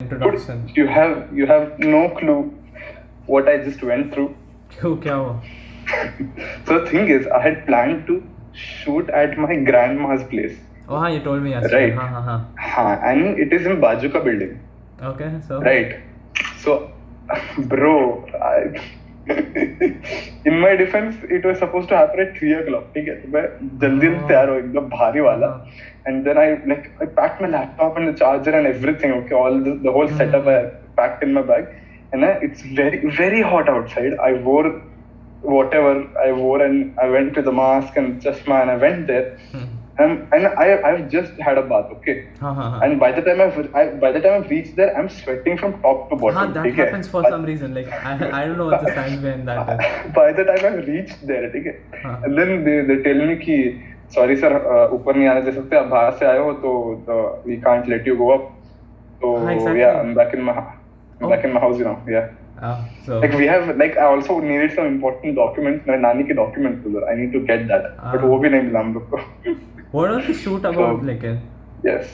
introduction. You have no clue what I just went through. क्यों क्या हुआ? So the thing is, I had planned to shoot at my grandma's place, Oh हाँ, you told me yesterday. right? हाँ. And it is in Bajuka building, Okay, so. right? So, bro, in my defense, it was supposed to happen at 3 o'clock. ठीक है, तो मैं जल्दी से तैयार हुआ एकदम भारी वाला. And then I packed my laptop and the charger and everything. Okay, all the whole setup I packed in my bag. And it's very very hot outside. I wore whatever I wore and I went with the mask and chashma and I went there. And I've just had a bath. Okay. And by the time I've reached there, I'm sweating from top to bottom. That happens for some reason. Like I don't know what the science behind that is. By the time I've reached there, ठीक है. And then they tell me कि sorry sir, ऊपर नहीं आने दे सकते, आप बाहर से आए हो तो we can't let you go up. So exactly. Yeah, I'm back in my house now. Yeah. So like we have I also needed some important documents. My नानी के documents उधर. I need to get that. But वो भी नहीं मिला हम लोग को. What was the shoot about? Yes.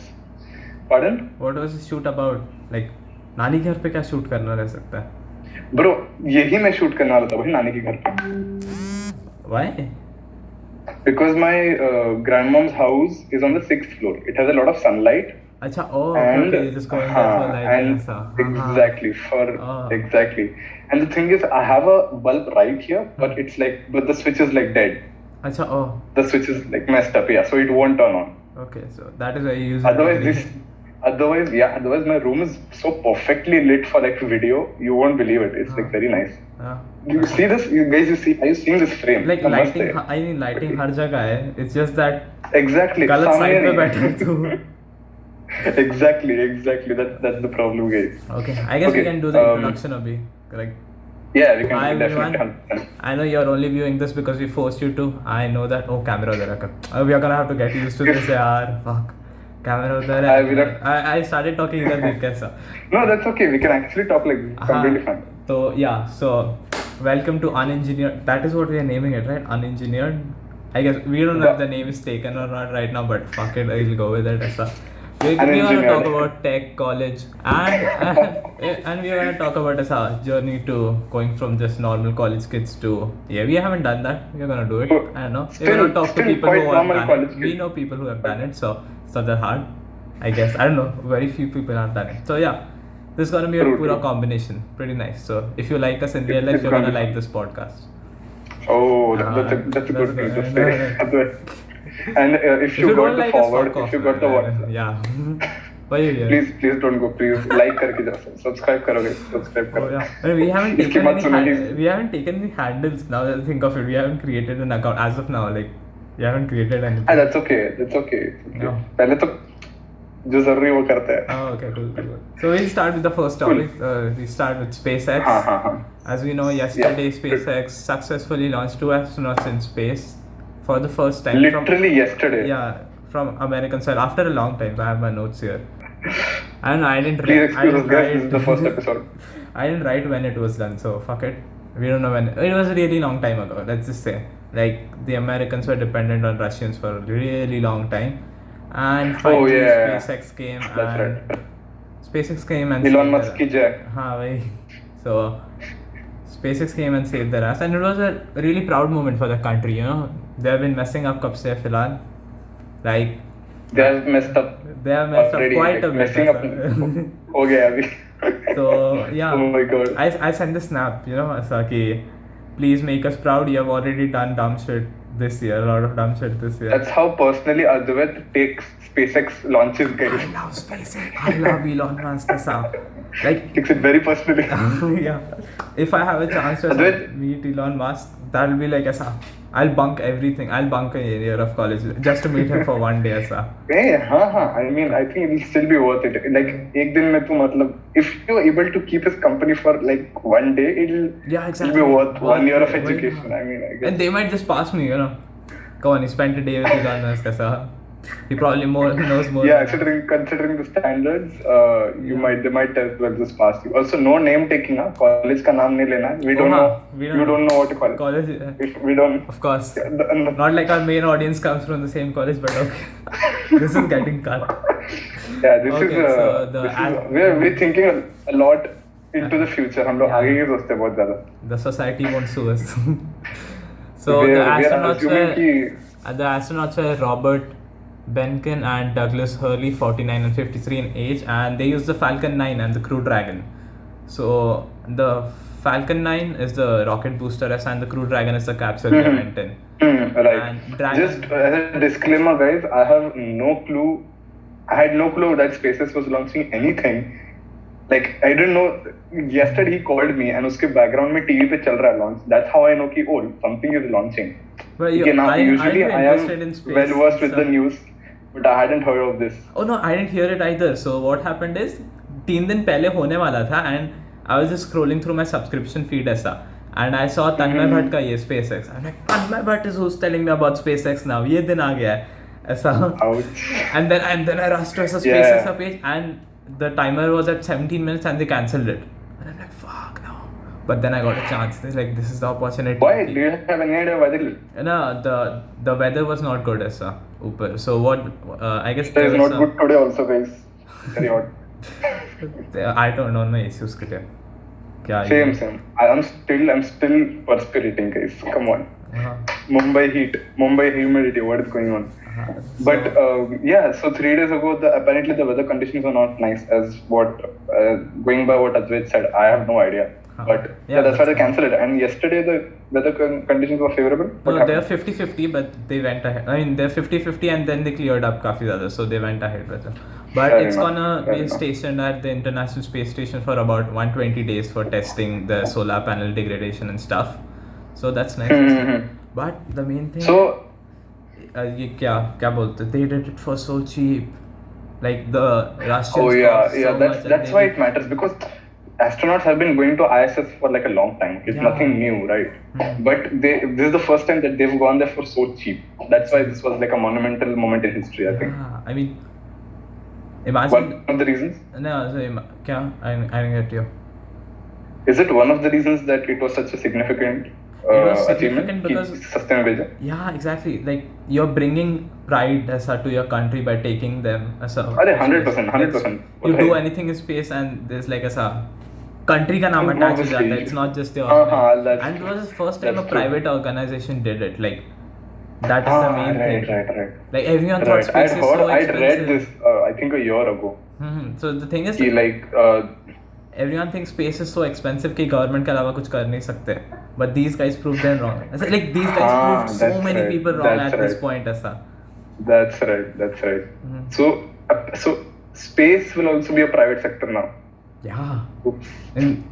Pardon? What was the shoot about? Like नानी के घर पे क्या shoot करना रह सकता है? Bro, यही मैं shoot करने वाला था भाई नानी के घर पे. Why? Because my grandmom's house is on the 6th floor. It has a lot of sunlight. अच्छा, okay, just going there for light and exactly. And the thing is, I have a bulb right here, but but the switch is dead. अच्छा, The switch is messed up, yeah, so it won't turn on. Okay, so that is why you use it. Otherwise my room is so perfectly lit for video, you won't believe it. It's very nice. You see this? Are you seeing this frame? Lighting हर जगह है. It's just that exactly गलत side पे बैठे तू. Exactly. That's the problem, guys. Okay, I guess we can do the introduction abhi. Correct. Yeah, we can definitely. I know you're only viewing this because we forced you to. I know that. Oh, camera there. We are gonna have to get used to this, yaar. Fuck. Camera there. I started talking either देख कैसा. No, that's okay. We can actually talk completely fine. So yeah, so welcome to Unengineered. That is what we are naming it, right? Unengineered. I guess we don't know if the name is taken or not right now, but fuck it, I'll go with it. We want to talk about tech, college, and we want to talk about our journey to going from just normal college kids to we haven't done that. We're gonna do it. I don't know. We're gonna talk to people who have done it. We know people who have done it, so it's not that hard. I guess I don't know. Very few people have done it. So yeah, this is gonna be a pura combination. Pretty nice. So if you like us in real life, you're gonna like this podcast. Oh, that's a good thing to say. And if you got the forward, if you got the WhatsApp, yeah. Please don't go. Please like करके जाओ. Subscribe करोगे. Subscribe करो. Oh, yeah. We haven't taken any handles now that I think of it. We haven't created an account as of now. We haven't created anything. That's okay. No. पहले तो जो जरूरी वो करते हैं. Oh, okay, cool. So we'll start with the first topic. We start with SpaceX. As we know, yesterday SpaceX successfully launched 2 astronauts in space for the first time. Literally yesterday. Yeah, from American soil after a long time. I have my notes here. And I didn't Please excuse us, guys. This is the first episode. I didn't write when it was done, so fuck it. We don't know when. It was a really long time ago. Let's just say, the Americans were dependent on Russians for a really long time, and finally SpaceX came. That's right. SpaceX came and Elon Musk ki jai. So SpaceX came and saved their ass, and it was a really proud moment for the country. They have been messing up कब से फिलहाल. They have messed up. They have messed already, up quite a bit. Messing up हो गया अभी. So yeah. Oh my god. I sent the snap, ऐसा कि please make us proud. You have already done dumb shit this year, a lot of dumb shit this year. That's how personally Advait takes SpaceX launches, guys. I love SpaceX. I love Elon Musk. Takes it very personally. Yeah. If I have a chance to meet Elon Musk, that'll be I'll bunk everything. I'll bunk a year of college just to meet him for one day. Hey, I mean, I think it'll still be worth it. एक दिन में तू मतलब, if you're able to keep his company for one day, it'll be worth 1 year of education. I mean, I guess. And they might just pass me, Come on, he spent a day with Elon Musk. He probably knows more. Yeah, considering the standards, they might as well just pass you. Also, no name taking. College का नाम नहीं लेना. We don't know. You don't know what to call it. College. We don't. Of course. Not like our main audience comes from the same college, but okay. This is getting cut. Yeah, this Okay, is so the this is we're thinking a lot into the future. हम लोग Yeah. आगे की सोचते हैं बहुत ज़्यादा. the society won't sue us. So we the are astronauts assuming were कि the astronauts were Robert Benken and Douglas Hurley, 49 and 53 in age, and they used the Falcon 9 and the Crew Dragon. So the Falcon 9 is the rocket booster S and the Crew Dragon is the capsule they went in. right. And Dragon. Just as a disclaimer, guys, I have no clue. I had no clue that SpaceX was launching anything. Like I didn't know. Yesterday he called me and उसके background में TV पे चल रहा है launch. That's how I know कि oh something is launching. But Okay, now usually I'm I am interested in space. well versed with the news, but I hadn't heard of this. Oh no, I didn't hear it either. So what happened is 3 दिन पहले होने वाला था and I was just scrolling through my subscription feed ऐसा and I saw Tanmay Bhatt का ये SpaceX. I'm like Tanmay Bhatt is who's telling me about SpaceX now. ये दिन आ गया है ऐसा. Ouch. And then I rushed to a SpaceX page and the timer was at 17 minutes and they cancelled it. And I'm like fuck no. But then I got a chance. They're like this is the opportunity. Why? Do you have any idea why they did? No, the weather was not good ऐसा ऊपर. So what I guess It is there was not good today also, guys. Very hot. I don't know मैं AC उसके लिए क्या Same. I'm still perspirating, guys. Come on. हाँ, Mumbai heat, Mumbai humidity. What is going on? हाँ. But yeah, so 3 days ago, apparently the weather conditions were not nice. As what going by what Advait said, I have no idea. Huh. But Yeah, that's why they that's cancelled it. And yesterday the weather conditions were favorable. What No, they're happened? 50-50 but they went ahead. I mean they're 50-50 and then they cleared up काफी ज़्यादा so they went ahead with it. But Fair it's enough, gonna fair be enough. stationed at the International Space Station for about 120 days for testing the solar panel degradation and stuff. So that's nice. Mhm. But the main thing So ये क्या बोलते they did it for so cheap. Like the Russians oh cost yeah, so much and that's they why did- it matters because astronauts have been going to ISS for like a long time. It's Yeah. nothing new, right? Hmm. But this is the first time that they've gone there for so cheap. That's why this was like a monumental moment in history, I think. Yeah, I mean imagine One of the reasons. no so क्या I didn't get you. Is it one of the reasons that it was such a significant was significant achievement? because- sustainable. Yeah, exactly. Like you're bringing pride ऐसा to your country by taking them ऐसा. अरे 100%, 100%. You वो तो do है। anything in space and there's like ऐसा country का नाम attach हो Obviously. जाता है. It's not just the हाँ, organization. that's And it true. was the first time a That's true. private organization did it. Like that is the main right, thing. right. Like everyone thought Right. space is so I'd read expensive. this I think a year ago. So the thing is कि like everyone thinks space is so expensive कि government के अलावा कुछ कर नहीं सकते. But these guys proved them wrong. It's like these guys हाँ, proved so that's many right. people wrong That's at this right. point ऐसा. that's right. Mhm. So space will also be a private sector now. Yeah. Oops. And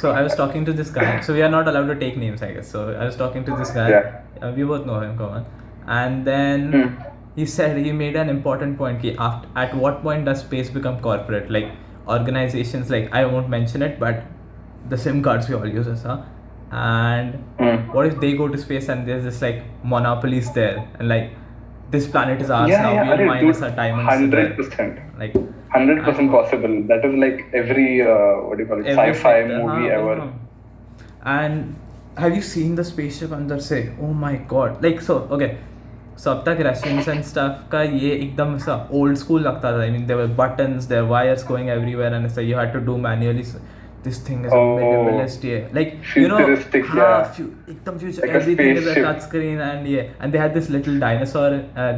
so I was talking to this guy. So we are not allowed to take names, I guess. So I was talking to this guy. Yeah. We both know him, come on. And then he said he made an important point. Ki at what point does space become corporate? Like organizations, like I won't mention it, but the SIM cards we all use, huh? And what if they go to space and there's this like monopolies there and like this planet is ours now. We'll अरे minus dude, our diamonds. 100%. Like 100% possible. That is like every what do you call it? every Sci-fi sector, movie हाँ, ever. हाँ. And have you seen the spaceship अंदर से? Oh my god! Like so, okay. So अब तक Russians and stuff का ये एकदम सा old school लगता था. I mean there were buttons, there were wires going everywhere, and so you had to do manually. So this thing is a minimalist, yeah. Like you know, Futuristic, हाँ, yeah. एकदम future. Like a Everything is a spaceship. touch screen and yeah. And they had this little dinosaur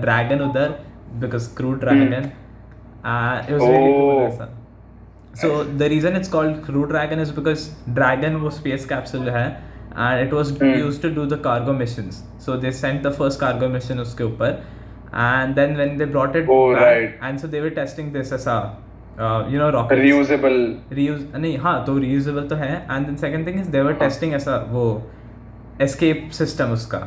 dragon उधर because Crew Dragon. It was really cool. Oh. ऐसा. So the reason it's called Crew Dragon is because Dragon वो space capsule है and it was used to do the cargo missions. So they sent the first cargo mission उसके ऊपर and then when they brought it Oh, back right. and so they were testing this ऐसा you know rockets. Reusable. नहीं हाँ तो reusable तो है and then second thing is they were testing ऐसा वो escape system उसका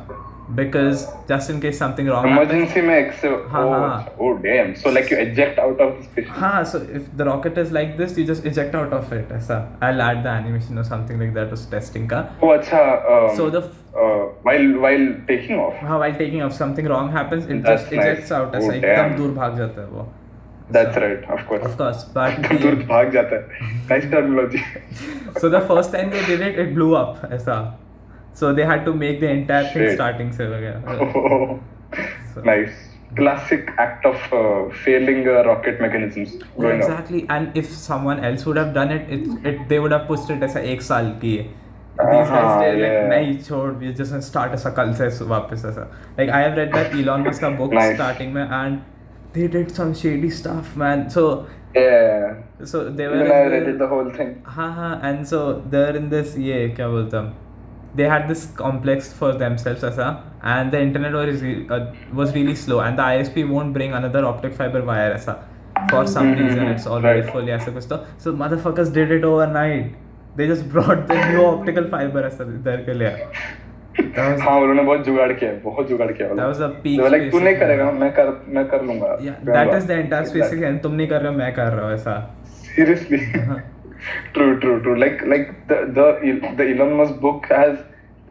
because just in case something wrong happens. Emergency में हाँ. oh damn. So like you eject out of the spaceship. हाँ, so if the rocket is like this, you just eject out of it. ऐसा. I'll add the animation or something like that was testing का. Oh अच्छा. So the while taking off. हाँ, while taking off something wrong happens, it That's just ejects nice. out Oh, ऐसा damn. एकदम दूर भाग जाता है वो. That's So- right, of course. Of course, but दूर भाग जाता है. Nice terminology. so the first time they did it blew up ऐसा. So they had to make the entire thing Shit. starting से वगैरह. Oh, So- nice. classic act of failing rocket mechanisms Yeah, going up. exactly. And if someone else would have done it, they would have pushed it as a एक साल की है. These guys did like Yeah. नहीं छोड़, we just gonna start ऐसा कल से वापस ऐसा. Like I have read that Elon Musk का book Nice. starting में, and they did some shady stuff, man. Yeah. So they were Even I in read it the whole thing. हाँ, and so they're in this ये क्या बोलते हैं, they had this complex for themselves ऐसा, and the internet was really slow, and the ISP won't bring another optic fiber wire ऐसा for some reason, it's already Right. fully ऐसा कुछ तो, so motherfuckers did it overnight. They just brought the new optical fiber ऐसा इधर के लिए. हाँ उन्होंने बहुत जुगाड़ किया है, बहुत जुगाड़ किया है. That was a peak. They were like तू नहीं करेगा, मैं कर लूंगा. Yeah, that is the entire space. And तुम नहीं कर रहे हो, मैं कर रहा हूँ ऐसा. Seriously. True. Like the Elon Musk book has,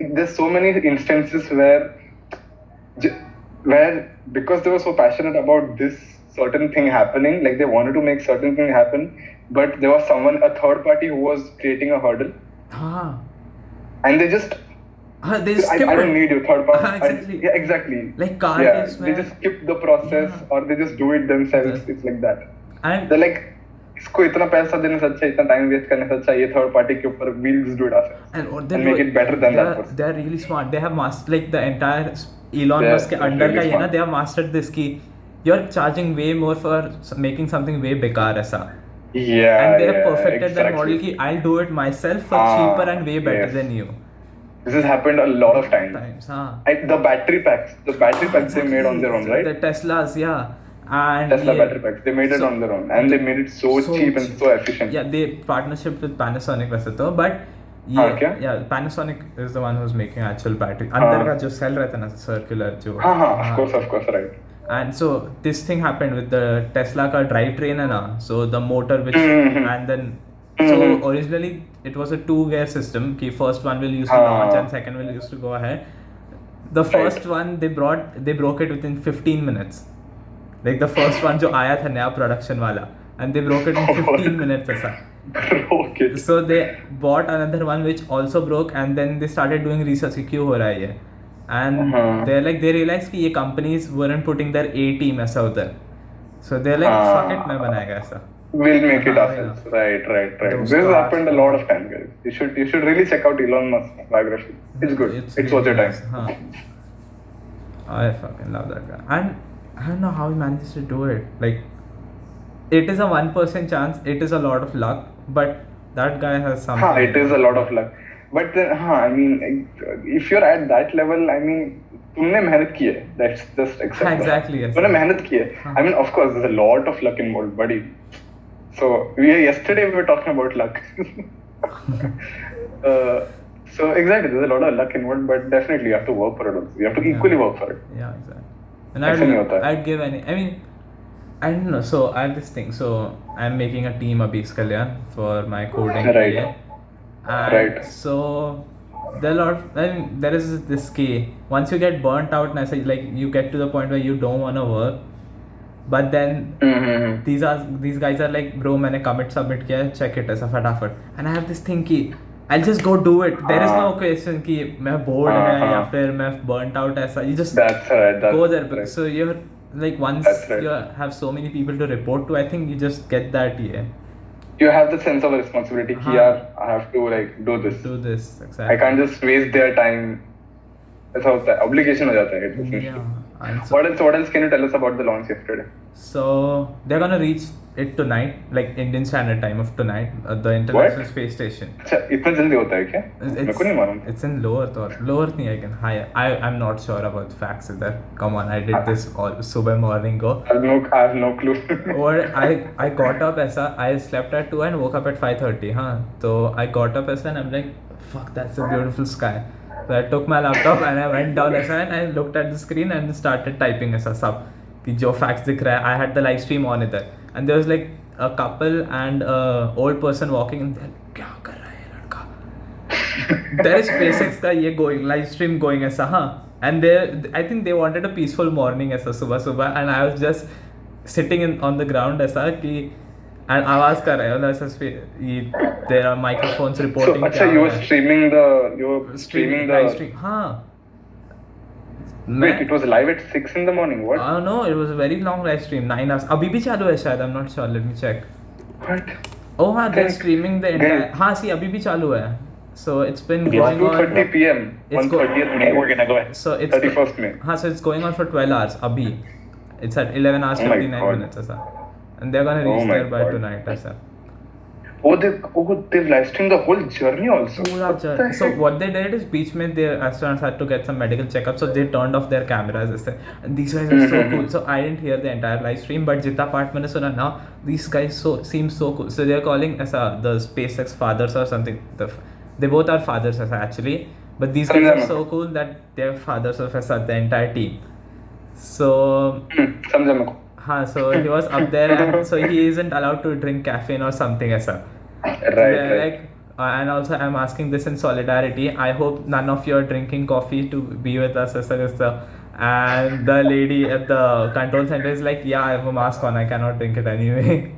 there's so many instances where because they were so passionate about this certain thing happening, like they wanted to make certain thing happen, but there was a third party who was creating a hurdle, हाँ. and they just They I skipped don't it. need you, third party. Exactly. Yeah, exactly. Like car Yeah, case they में. just skip the process, Yeah. or they just do it themselves. Yeah. It's like that. And They're like, इसको इतना पैसा देने से अच्छा, इतना time waste करने से अच्छा, ये थर्ड पार्टी के ऊपर we'll just do it ourselves and what and make it better than that person. they're really smart. They have mastered like the entire Elon Musk के they're अंडर really का ये ना, smart. they have mastered this कि you're charging way more for making something way बेकार ऐसा. Yeah, And they have yeah, perfected that exactly. model कि I'll do it myself for cheaper and way better yes. than you. This has happened a lot of times. हाँ. The battery packs they made on their own, right? The Teslas, yeah. And Tesla yeah. battery packs, they made it So- on their own, and they made it so cheap and so efficient. Yeah, they partnership with Panasonic वैसे तो, but हाँ, क्या? yeah, Panasonic is the one who's making actual battery. अंदर का जो cell रहता है ना, circular जो. हाँ, of course, right. And so this thing happened with the Tesla का drivetrain है ना, so the motor which and then so originally it was a two-gear system कि first one will use to launch and second will use to go ahead. The first one they broke it within 15 minutes. Like the first one जो आया था नया production वाला, and they broke it in 15 minutes ऐसा. Okay. So they bought another one which also broke, and then they started doing research कि क्यों हो रहा है ये. And they realized कि ये companies weren't putting their A team ऐसा उधर. So they're like fuck it, मैं बनाएगा ऐसा. We'll make it हाँ, ourselves. Right. Those This has cars. happened a lot of times, guys. You should really check out Elon Musk's biography. It's good. It's worth your really time. nice, huh. I fucking love that guy. And I don't know how he manages to do it. Like, it is a 1% chance, it is a lot of luck, but that guy has something. It is a lot of luck. But then, I mean, if you're at that level, I mean, तुमने मेहनत की है. Let's just accept that. Exactly, yes. तुमने मेहनत की है. I mean, of course, there's a lot of luck involved, buddy. So yesterday we were talking about luck. So exactly, there's a lot of luck involved, but definitely you have to work for it also. You have to equally work for it. Yeah, exactly. And ऐसा नहीं होता है. I'd give any. I mean, I don't know. So I have this thing. So I'm making a team abhi iska liya for my coding. Right. के लिए. And Right. So there are a lot. I mean, there is this key. Once you get burnt out, and like you get to the point where you don't want to work, but then these guys are like, bro, मैंने commit submit किया है, check it ऐसा फटाफट. And I have this thing कि I'll just go do it. There is no question कि मैं bored है या फिर मैं burnt out ऐसा. You just That's right. That's go there. right. So you're like once That's right. you have so many people to report to, I think you just get that You have the sense of responsibility कि यार I have to like do this. do this I exactly. can't just waste their time. ऐसा होता है. Obligation हो जाता है. Yeah. And so, What else can you tell us about the launch yesterday? so they're gonna reach it tonight, like Indian Standard Time of tonight, the International Space Station. अच्छा इतना जल्दी होता है क्या? मेरे को नहीं मालूम. It's in lower नहीं I can higher. I'm not sure about the facts either. Come on, I did this all सुबह morning go. I have no clue. Or I got up ऐसा, I slept at 2 and woke up at 5:30. हाँ, तो I got up ऐसा and I'm like, fuck, that's a beautiful sky. So I took my laptop and I went down ऐसा and I looked at the screen and started typing ऐसा सब कि जो facts दिख रहा है. I had the live stream on इधर and there was like a couple and a old person walking and they're like, क्या कर रहा है ये लड़का? There is SpaceX का ये going live stream going ऐसा हाँ. And I think they wanted a peaceful morning ऐसा सुबह and I was just sitting on the ground ऐसा कि and आवाज कर रहे हो ऐसा there are microphones reporting. So अच्छा you were streaming the live stream हाँ. Wait, it was live at 6 in the morning. What? No, it was a very long live stream, 9 hours. अभी भी चालू है शायद, I'm not sure. Let me check. What? Oh हाँ, they're Guys, streaming the entire. guys. हाँ, see अभी भी चालू है. So it's been It's going 2:30 on. p.m. It's on go- 30th May. We're gonna go ahead. So it's 31st May. हाँ, so it's going on for 12 hours. अभी. It's at 11 hours Oh my 59 God. minutes ऐसा. And they're gonna Oh reach my there by God. tonight ऐसा. They've live streamed the whole journey also. पूरा What the journey. So heck? what they did is बीच में their astronauts had to get some medical checkup, so they turned off their cameras ऐसे. And these guys are so cool. So I didn't hear the entire live stream, but जितना part मैंने सुना now, these guys seem so cool. So they're calling ऐसा the SpaceX fathers or something. They both are fathers ऐसा actually, but these guys are so cool that they're fathers of ऐसा the entire team. So समझा मेरे को. हाँ, so he was up there, and so he isn't allowed to drink caffeine or something ऐसा. Right. Like, and also I'm asking this in solidarity. I hope none of you are drinking coffee to be with us ऐसा. And the lady at the control center is like, yeah, I have a mask on, I cannot drink it anyway.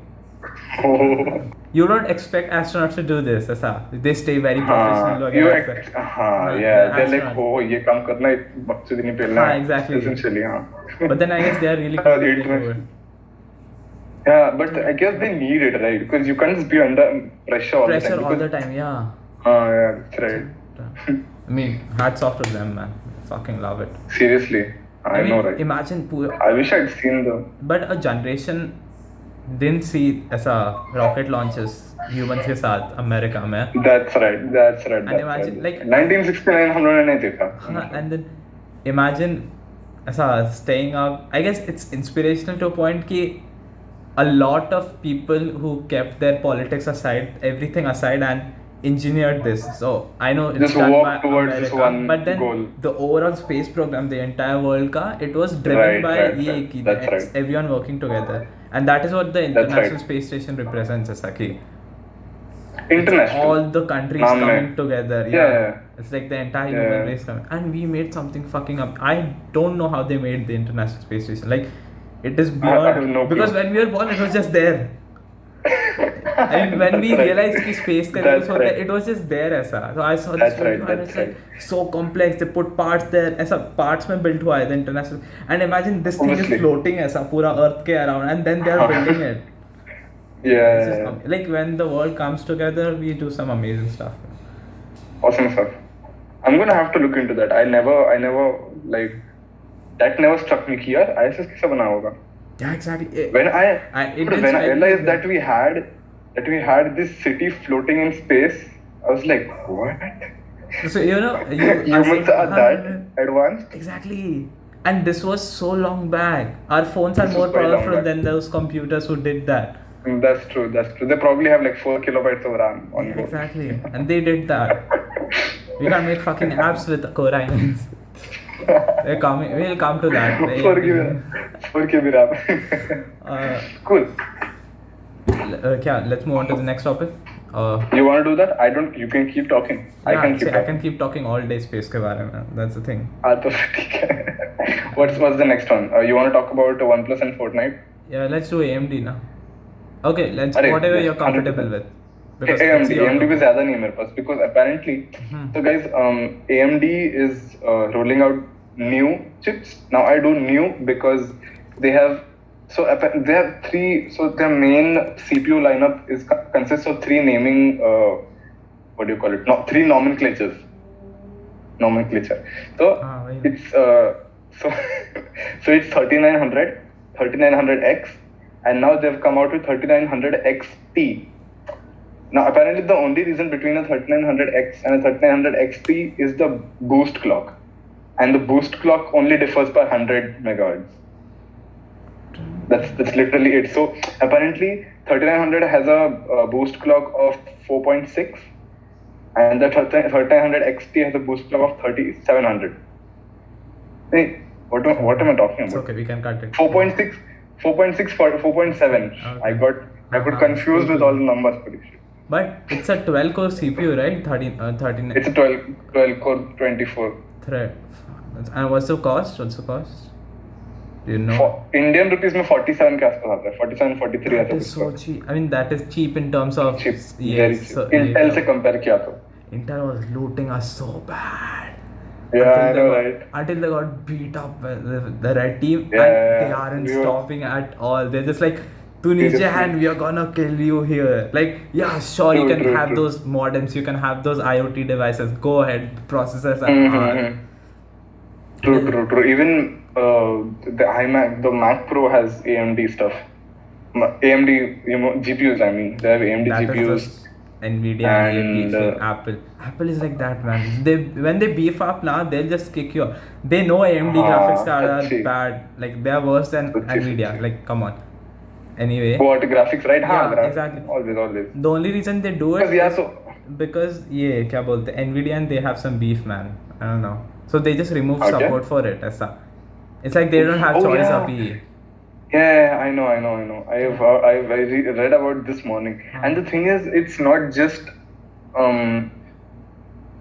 Oh. You don't expect astronauts to do this ऐसा. They stay very professional वगैरह ऐसा. Yeah, they're like, astronaut. oh, ये काम करना है, बकचोदी नहीं पेलना हाँ, है. exactly. Essentially, हाँ. But then I guess they are really It competing was- over it. Yeah, but I guess they need it, right? Because you can't just be under pressure all Pressure the time. all the time, yeah. Yeah, that's right. I mean, hats off to them, man. Fucking love it. Seriously, I mean, know, right? Imagine पूरा. I wish I'd seen the. But a generation didn't see ऐसा rocket launches humans के साथ America में. That's right. That's right. And imagine, like- 1969 हम लोगों ने नहीं देखा. हाँ, and then imagine ऐसा staying up. I guess it's inspirational to a point कि a lot of people who kept their politics aside, everything aside, and engineered this. So I know it's Just done walk by towards this America, one but then goal. the overall space program, the entire world ka, it was driven Right, by right, ये right. कि That's it's right. everyone working together, and that is what the That's International right. Space Station represents. ऐसा कि International. all the countries नाम में. coming together. Yeah, yeah. It's like the entire Yeah. human race coming, and we made something fucking up. I don't know how they made the International Space Station. Like, it is I beyond have no because clue. when we were born, it was just there. I mean, when we That's right. realized कि space का That's use होता है, right. it was just there ऐसा. So I saw That's this video right, and that's it's like so complex. They put parts there, ऐसा parts में built हुआ है the international. And imagine this thing Obviously. is floating ऐसा पूरा Earth के around, and then they are building it. It's Yeah. just like when the world comes together, we do some amazing stuff. Awesome stuff. I'm gonna have to look into that. I never like that never struck me कि यार ISS कैसा बना होगा. Yeah, exactly. When I it did when I strike me realized that- that we had this city floating in space, I was like, what? So you know, Humans are that advanced? Exactly. And this was so long back. Our phones are This more was quite long powerful back. than those computers who did that. That's true. They probably have like 4 kilobytes of RAM on Yeah, board. exactly. And they did that. We can make fucking apps with Core i9s. We'll come to that. 4 KB RAM. Uh, Cool. let's move on to the next topic. You want to do that? You can keep talking. I Yeah, can keep see, I talking. can keep talking all day space के बारे में. That's the thing. तो ठीक है. What's the next one? You want to talk about OnePlus and Fortnite? Yeah, let's do AMD now. Okay, let's अरे, whatever yes, you're comfortable 100%. with. Because AMD it's your AMD भी topic. ज़्यादा नहीं है मेरे पास because apparently so guys AMD is rolling out new chips. Now I do new because they have they have three. So their main CPU lineup consists of three naming what do you call it? No, three nomenclature. So वही. it's so so it's 3900, 3900X, and now they've come out with 3900XT. Now apparently the only reason between a 3900X and a 3900XT is the boost clock, and the boost clock only differs by 100 megahertz. That's literally it. So apparently 3900 has a boost clock of 4.6, and the 3900XT has a boost clock of 3700. Hey, what am I talking It's about? okay, we can cut it. 4.6, 4.6 for 4.7. Okay. I got confused with all the numbers. Pretty sure. But it's a 12 core CPU, right? 13. It's a 12 core 24. Thread. And what's the cost? Do you know? For Indian rupees में 47 के आसपास आता है. 47, 43 That आता है. is so cheap. I mean, that is cheap in terms of cheap. yes. Very cheap. So, Intel से compare किया तो. Intel was looting us so bad. Yeah, I know, right? Until they got beat up by the red team, and Yeah, they aren't we were- stopping at all. They're just like, "Tu niche Seriously. and we are gonna kill you here." Like, yeah, sure, you True, can true, have true. those modems, you can have those IoT devices. Go ahead, processors are Mm-hmm. True, true, true. Even the iMac, the Mac Pro has AMD stuff. AMD, GPUs. I mean, they have AMD That is GPUs. just Nvidia and EA And, beefing Apple. Apple is like that, man. They when they beef up now, they'll just kick you. They know AMD graphics cards are Sachi. bad. Like they are worse than Sachi, Nvidia. sachi. Like come on. Anyway, What graphics, right? yeah, exactly. Always, always. The only reason they do it Because, yeah, is so because yeah, क्या बोलते हैं, Nvidia and they have some beef, man. I don't know. So they just remove Okay. support for it. ऐसा. It's like they don't have Oh, choice yeah. अभी. yeah, I know. I read about this morning, and the thing is, it's not just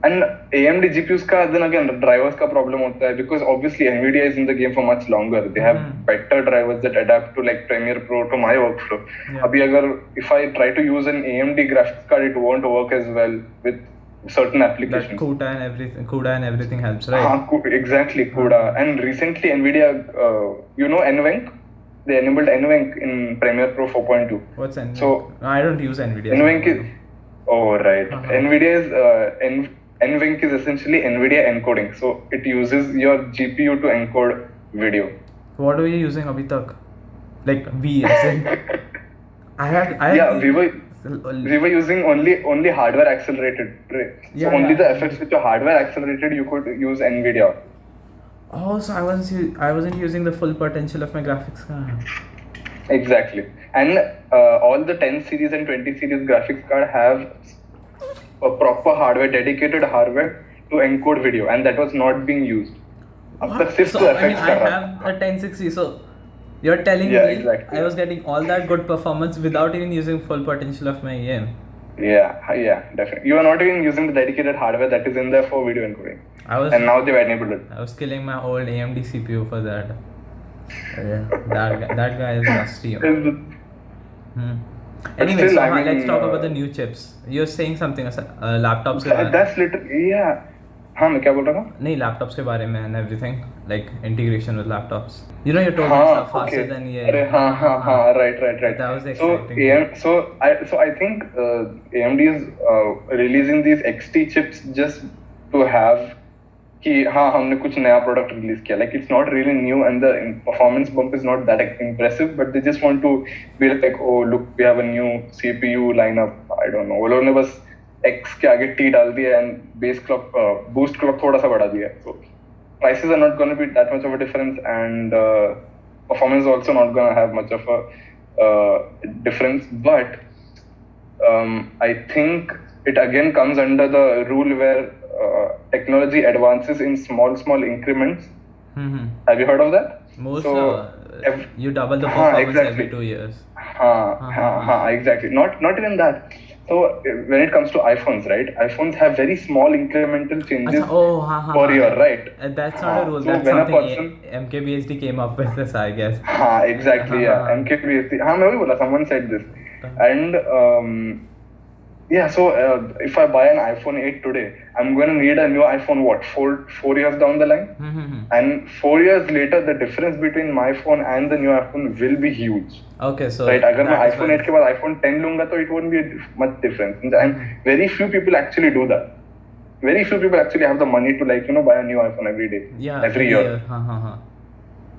and AMD GPUs का then again drivers का problem होता है because obviously Nvidia is in the game for much longer. They have better drivers that adapt to like Premiere Pro to my workflow. Yeah. अभी अगर if I try to use an AMD graphics card, it won't work as well with certain That applications. CUDA and everything helps, right? Exactly, CUDA. And recently Nvidia, NVENC, they enabled NVENC in Premiere Pro 4.2. What's NVENC? So I don't use Nvidia. NVENC is, right. Nvidia is NVENC is essentially Nvidia encoding. So it uses your GPU to encode video. What were you using abhi tak? Like V as in I had Yeah, we were using only hardware accelerated. Right? So Yeah, only yeah. the effects which are hardware accelerated you could use Nvidia. Oh, so I wasn't using the full potential of my graphics card. Exactly. And all the 10 series and 20 series graphics card have a proper hardware, dedicated hardware to encode video, and that was not being used. Up the fifth So I mean, effects I कर रहा have a 1060, so you're telling Yeah, me exactly. I was getting all that good performance without even using full potential of my game. Yeah, definitely. You are not even using the dedicated hardware that is in there for video encoding. And now they've enabled it. I was killing my old AMD CPU for that. That guy is rusty. Anyway, still, so I mean, let's talk about the new chips. You're saying something, laptops के बारे में. That's literally, yeah. हाँ, मैं क्या बोल रहा था? नहीं, laptops के बारे में and everything, like integration with laptops. You know, you told me हाँ, stuff faster okay. than ये. अरे हाँ, right. That was exciting. So I think AMD is releasing these XT chips just to have कि हाँ हमने कुछ नया product release किया. Like it's not really new and the performance bump is not that impressive, but they just want to be like, oh look, we have a new CPU lineup. I don't know. वो लोगों ने बस X के आगे T डाल दिया and base clock, boost clock थोड़ा सा बढ़ा दिया. So prices are not going to be that much of a difference, and performance is also not going to have much of a difference. But I think it again comes under the rule where technology advances in small increments. Have you heard of that? You double the performance exactly. every 2 years. Exactly. Not even that. So when it comes to iPhones, right? iPhones have very small incremental changes per year, right? That's not a rule. So That's when a something person, MKBHD came up with this, I guess. Exactly. Yeah. MKBHD. मैं वही बोला. Someone said this, and yeah. So if I buy an iPhone 8 today, I'm going to need a new iPhone. What? 4 years down the line, and 4 years later, the difference between my phone and the new iPhone will be huge. Okay, so right. अगर मैं iPhone 8 के बाद iPhone 10 लूँगा तो it won't be much difference. And very few people actually do that. Very few people actually have the money to buy a new iPhone every day. Yeah. Every year.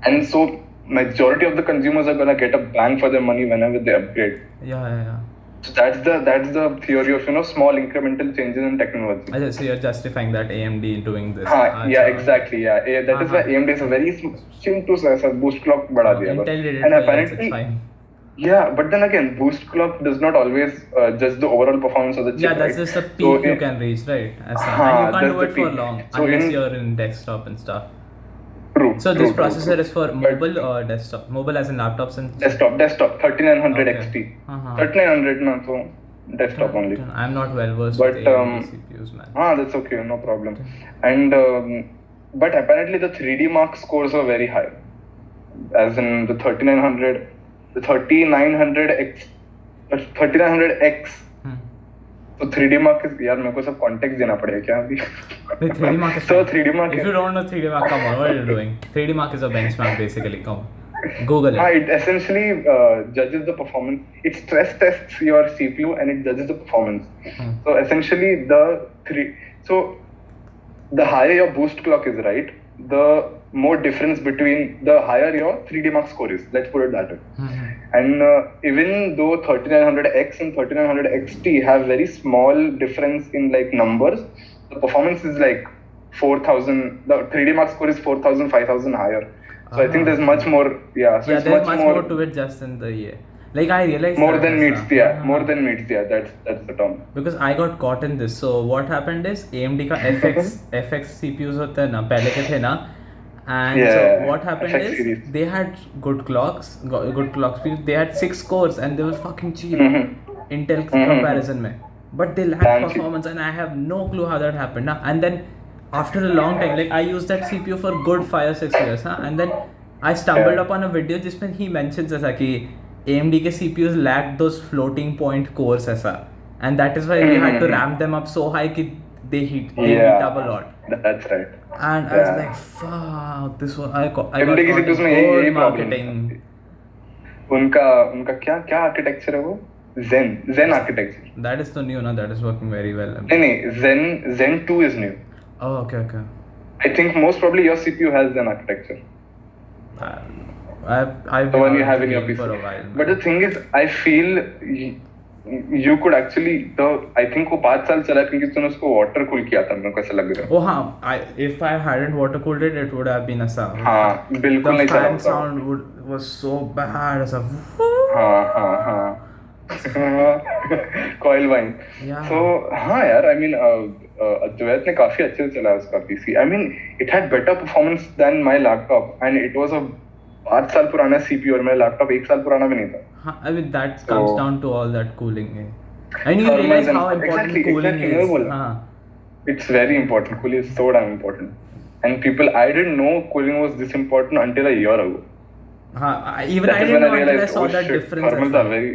And so majority of the consumers are gonna get a bang for their money whenever they upgrade. Yeah. So that's the theory of small incremental changes in technology. So you're justifying that AMD doing this. Exactly. Yeah. That is why AMD is a very simple boost clock बढ़ा दिया. Intel did it And for years, apparently, it's fine. Yeah, but then again, boost clock does not always judge the overall performance of the chip. Yeah, that's just the peak you can reach, right? And you can't do it for long unless you're in desktop and stuff. True. So this processor is for mobile or desktop? Mobile as in laptops and desktop 3900 XT. 3900 no, so desktop only. I'm not well versed with AMD CPUs, man. That's okay, no problem. And but apparently the 3D Mark scores are very high. As in the 3900, the 3900X तो 3D Mark is यार मेरे को सब context देना पड़ेगा क्या अभी? The 3D Mark is So fine. 3D Mark If you don't know 3D Mark, come on, what are you doing? 3D Mark is a benchmark basically. Come on, Google it. it essentially judges the performance. It stress tests your CPU and it judges the performance. So essentially so the higher your boost clock is, right, the more difference between the higher your 3D Mark score is. Let's put it that way. And even though 3900X and 3900XT have very small difference in like numbers, the performance is like 4000. The 3D Mark score is 4000, 5000 higher. So I think there's much more. Yeah. So Yeah, it's there's much more to it just in the year. Like I realized more that than as meets. a- Yeah. More than meets. Yeah. That's the term. Because I got caught in this. So what happened is AMD का FX CPUs होते हैं ना, पहले के थे ना, and so Yeah, what happened FX is series. they had good clock speed. They had 6 cores and they were fucking cheap Intel comparison में. But they lacked Damn cheap. performance and I have no clue how that happened. Huh? And then after a long time, like I used that CPU for good 5 or 6 years, huh? And then I stumbled Yeah. upon a video जिसमें he mentions ऐसा कि AMD के CPUs lacked those floating point cores ऐसा, and that is why we had to ramp them up so high कि they heat up a lot. That's right. And I was Yeah. like, fuck, this was I got AMD की caught CPUs in में यही good problem marketing. उनका क्या architecture है वो? Zen architecture. That is the new, no? That is working very well. नहीं, Zen 2 is new. Oh, okay. I think most probably your CPU has Zen architecture. I've The been one you out have of in the your game PC. for a while. But the thing is, I feel you could actually I think वो 5 साल चला क्योंकि तूने उसको water cool किया था, मेरे को ऐसा लग रहा है. Oh हाँ, if I hadn't water cooled it, it would have been a sound. हाँ, बिल्कुल The नहीं चला fan होता. sound was so bad as a. हाँ. Coil wine. Yeah. So हाँ यार, I mean अद्वैत ने काफी अच्छे से चलाया उसका PC. I mean it had better performance than my laptop and it was a 5 साल पुराना CPU और मेरा laptop 1 साल पुराना भी नहीं था. I mean that comes down to all that cooling. And you Thermal realize and- how important exactly, cooling exactly, is. बोला. It's very important. Cooling is so damn important. And I didn't know cooling was this important until a year ago. Even That I is didn't when know I until I realized, saw oh that shit, difference. thermals are very.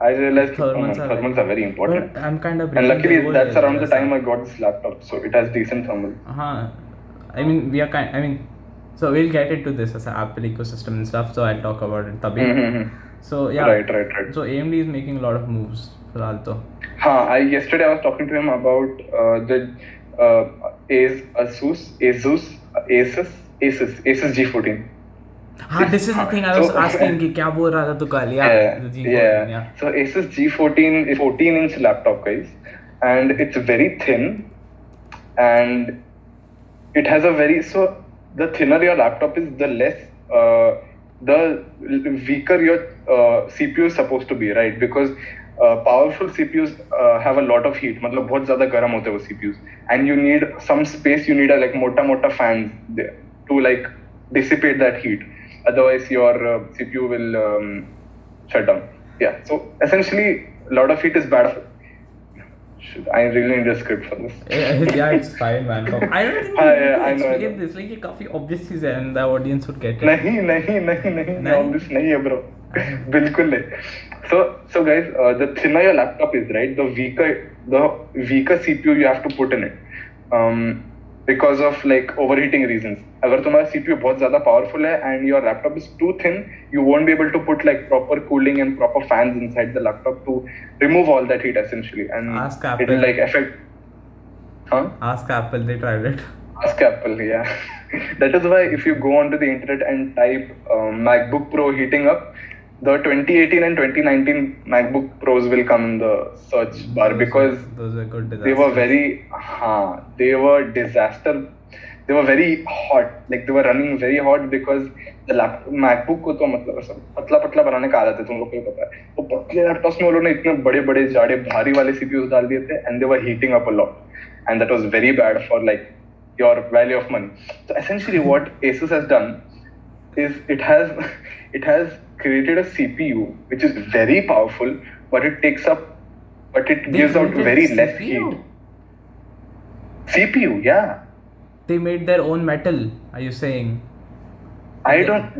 I realized Thermals are very important. But I'm kind of And luckily, breaking the that's rule around the here, time I got this laptop, so it has decent thermal. I mean, so we'll get into this as an Apple ecosystem and stuff. So I'll talk about it. Tabhi. So yeah. Right. So AMD is making a lot of moves for Alto. Yesterday I was talking to him about the Asus G14. This is the thing I was asking कि क्या बोल रहा था तू कल? The G14, yeah. So Asus G14 is 14-inch laptop, guys, and it's very thin, and it has the thinner your laptop is, the less the weaker your CPU is supposed to be, right? Because powerful CPUs have a lot of heat, मतलब बहुत ज़्यादा गर्म होते हैं वो CPUs, and you need some space, you need a like मोटा fans to like dissipate that heat. Otherwise, your CPU will shut down. Yeah. So essentially, a lot of heat is bad. I really need a script for this. Yeah, it's fine, man. I don't think I know. explain this. Like, ये काफी obvious चीज़ है, and the audience would get it. नहीं, obvious नहीं है, bro. बिल्कुल नहीं. So guys, the thinner your laptop is, right, the weaker CPU you have to put in it. Because of like overheating reasons. अगर तुम्हारा CPU बहुत ज़्यादा powerful है and your laptop is too thin, you won't be able to put like proper cooling and proper fans inside the laptop to remove all that heat essentially, and Ask Apple. it will like affect. Ask Apple, they tried it. Ask Apple, yeah. That is why if you go onto the internet and type MacBook Pro heating up, the 2018 and 2019 MacBook Pros will come in the search bar because those were good disasters. they were disaster. They were very hot, like they were running very hot because the MacBook को तो मतलब ऐसा पतला बनाने का आदत है, तुम लोग को पता है. तो पतले लैपटॉप्स में उन लोगों ने इतने बड़े जाड़े भारी वाले CPUs डाल दिए थे and they were heating up a lot, and that was very bad for like your value of money. So essentially what Asus has done is it has created a CPU which is very powerful, but it gives out very less heat. CPU, yeah. They made their own metal, are you saying?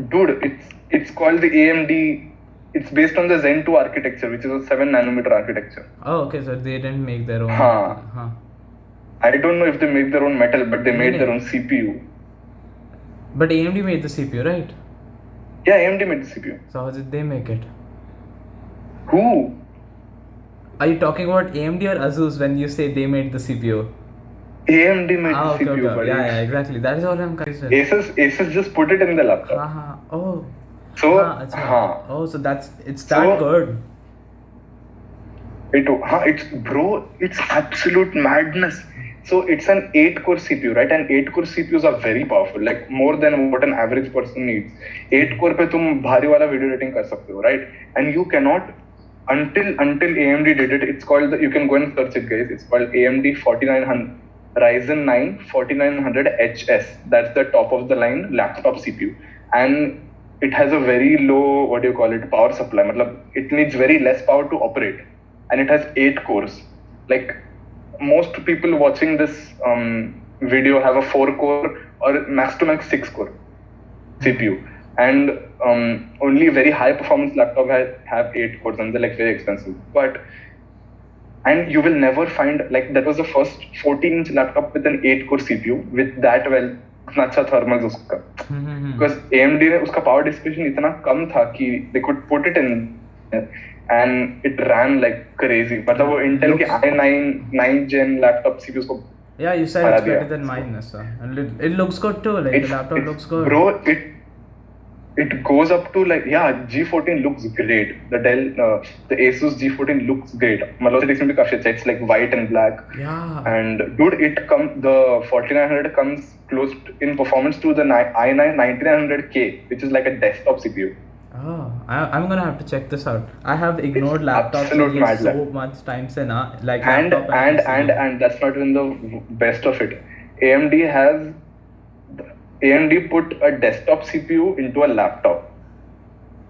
Dude, it's called the AMD it's based on the Zen 2 architecture, which is a 7 nanometer architecture. Oh, okay. So they didn't make their own. Huh. Huh. I don't know if they make their own metal, but they made Really? their own CPU. But AMD made the CPU, right? Yeah, AMD made the CPU. So how did they make it? Who? Are you talking about AMD or Asus when you say they made the CPU? AMD made the Okay, CPU, okay. buddy. Yeah, exactly. That is all I'm confused with. Asus just put it in the laptop. Oh. So, Acha. Oh, so it's that good. It's absolute madness. So it's an 8-core CPU, right? And 8-core CPUs are very powerful, like more than what an average person needs. 8-core पे तुम भारी वाला video editing कर सकते हो, right? And you cannot until AMD did it. It's called you can go and search it, guys. It's called AMD 4900 Ryzen 9 4900 HS. That's the top of the line laptop CPU, and it has a very low power supply. मतलब it needs very less power to operate, and it has 8 cores. Like most people watching this video have a 4-core or max to max 6-core CPU, and only very high performance laptop have 8 cores, and they're like very expensive. And you will never find, like, that was the first 14-inch laptop with an 8-core CPU with that well इतना अच्छा thermals उसका, because AMD ने उसका power dissipation इतना कम था कि they could put it in and it ran like crazy. मतलब वो Intel के i9 9th gen laptop CPUs को Yeah, you said it's better than mine, sir. And it looks good too. Like the laptop looks good. Bro, it goes up to like, yeah, G14 looks great. The Asus G14 looks great. मतलब देखने में काफी अच्छा. It's like white and black. Yeah. And dude, the 4900 comes close in performance to the i9 9900K, which is like a desktop CPU. Oh, I'm gonna have to check this out. I have ignored laptops so much time se na, like laptop and that's not even the best of it. AMD put a desktop CPU into a laptop,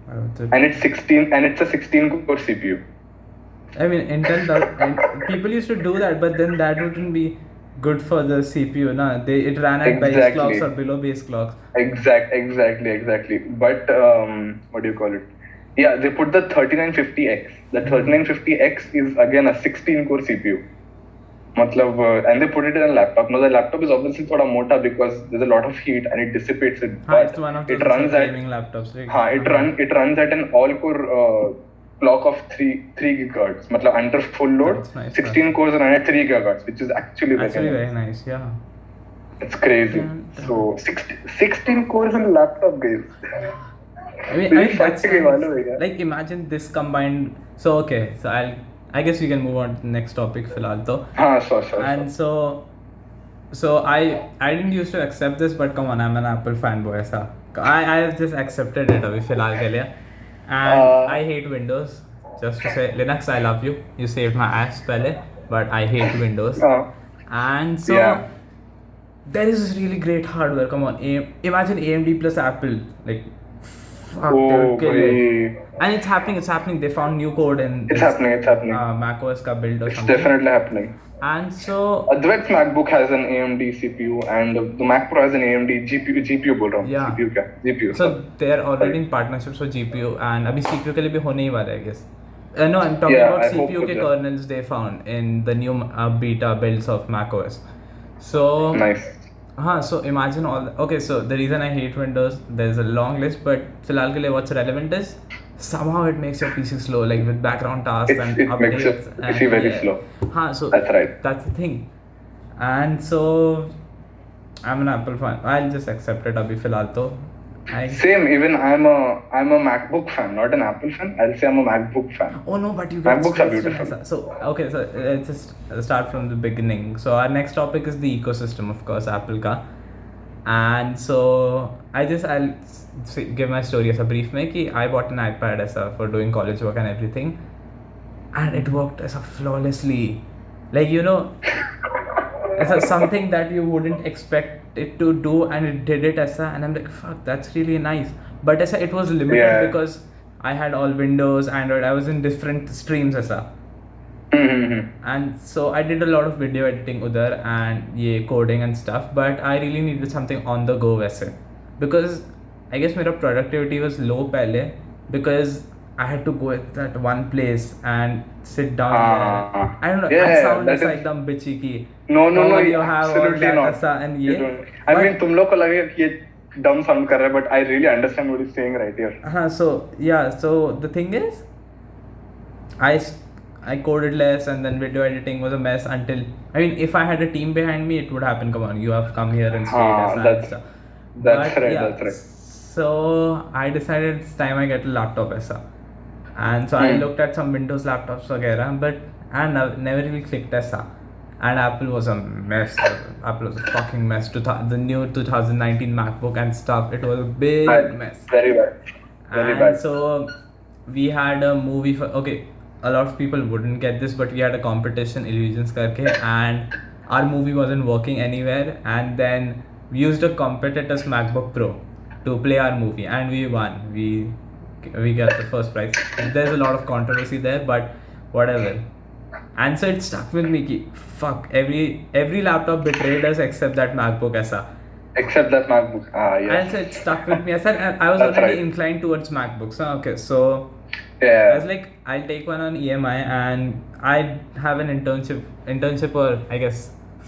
and it's a 16-core CPU. I mean, Intel does. People used to do that, but then that wouldn't be good for the CPU, na? It ran at base clocks or below base clocks. Exactly. But Yeah, they put the 3950X. The 3950X is again a 16-core CPU. And they put it in a laptop. Now the laptop is obviously thoda mota because there's a lot of heat and it dissipates it. But it's one of those gaming laptops, right? It runs at an all-core clock of 3 gigahertz. Under full load, nice, 16 cores run at 3 gigahertz, which is actually very nice. Yeah. It's crazy. So 16 cores in a laptop, guys. I mean that's nice. Like imagine this combined. So okay, so I guess we can move on to the next topic फिलहाल तो. Sure. And so I didn't used to accept this, but come on, I'm an Apple fanboy ऐसा. I have just accepted it अभी फिलहाल के लिए. And I hate Windows. Just to say, Linux, I love you. You saved my ass पहले, but I hate Windows. And so there is this really great hardware. Come on, imagine AMD plus Apple, like. Fuck, they would kill it. And it's happening. They found new code in it's happening. macOS ka build or it's something. It's definitely happening. And so Advait's MacBook has an AMD CPU and the Mac Pro has an AMD GPU बोल रहा हूँ. Yeah. GPU. So they're already in partnerships for GPU and अभी CPU के लिए भी होने ही वाला है, I guess. No, I'm talking about CPU के kernels they found in the new beta builds of macOS. So nice. So imagine all okay, so the reason I hate Windows, there's a long list, but फिलहाल के लिए what's relevant is somehow it makes your PC slow, like with background tasks and updates. It makes it very slow. So that's right. That's the thing. And so I'm an Apple fan. I'll just accept it abhi फिलहाल तो. Same, even I'm a MacBook fan, not an Apple fan. I'll say I'm a MacBook fan. Oh no, but you guys MacBooks are beautiful. So let's just start from the beginning. So our next topic is the ecosystem, of course, Apple ka. And so I'll give my story as a brief mein ki I bought an iPad as for doing college work and everything, and it worked as flawlessly. Like it's something that you wouldn't expect it to do, and it did it and I'm like, fuck, that's really nice. But it was limited because I had all Windows, Android. I was in different streams and so I did a lot of video editing udhar and coding and stuff, but I really needed something on the go because I guess my productivity was low pehle because I had to go at that one place and sit down Ah, there. I don't know. I yeah, sound that just like is them bitchy ki. no, no, Come no, on, you have all absolutely that not. asa and You ye. don't. I But mean, तुम लोग को लगेगा कि ये dumb sound कर रहा है, but I really understand what he's saying right here. so yeah. So the thing is, I s- I coded less, and then video editing was a mess until. I mean, if I had a team behind me, it would happen. Come on, you have come here and stayed Ah, as and that's stuff. that's But right. yeah, That's right. so I decided it's time I get a laptop aisa. And so I Hmm. looked at some Windows laptops वगैरह, but I never really clicked aisa. And Apple was a mess. Apple was a fucking mess. The new 2019 MacBook and stuff. It was a big mess. Very bad. Very And bad. so we had a movie for okay, a lot of people wouldn't get this, but we had a competition, Illusions karke, and our movie wasn't working anywhere. And then we used a competitor's MacBook Pro to play our movie, and we won. We got the first prize. There's a lot of controversy there, but whatever. And so it stuck with me ki, fuck, every laptop betrayed us except that MacBook aisa. Except that MacBook. Ah, And yes. so it stuck with me. I said I was That's already right. inclined towards MacBooks. Okay, so I Yeah. was like, I'll take one on EMI, and I have an internship or I guess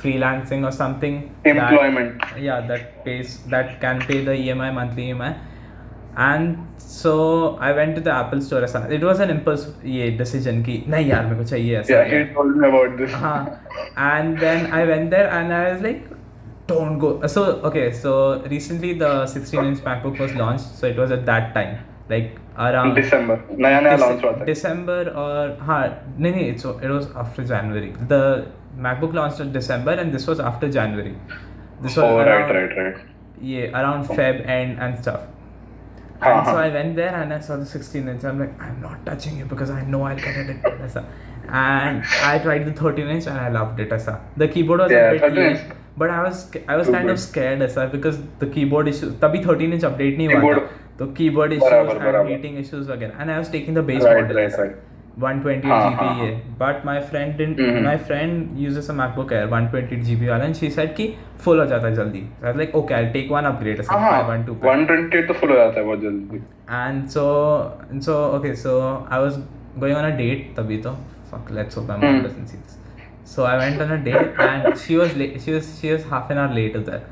freelancing or something. Employment. That can pay the EMI, monthly EMI. And so I went to the Apple store. It was an impulse decision कि नहीं यार मेरे को चाहिए ऐसा. Yeah, he told me about this. And then I went there and I was like, don't go. So recently the 16-inch MacBook was launched, so it was at that time, like around December. नया launch हुआ था. December or नहीं, it was after January. The MacBook launched in December and this was after January. This was right. Yeah, around Feb and stuff. And so I went there and I saw the 16-inch. I'm like, I'm not touching it because I know I'll get it. And I tried the 13-inch and I loved it. The keyboard was a bit 13-inch. late, but I was kind of scared because the keyboard issue. तभी 13-inch update नहीं हुआ था. तो keyboard issues बराबर. and heating issues वगैरह. And I was taking the base Right, model. right. 128 GB ये. But my friend didn't. Mhm. My friend uses a MacBook Air 128 GB वाला, and she said कि full हो जाता है जल्दी. So I was like, okay, I'll take one upgrade. 512 पे. 128 तो full हो जाता है बहुत जल्दी. And so okay, so I was going on a date तभी तो fuck, let's hope my mom doesn't see this. So I went on a date and she was late. She was half an hour late there.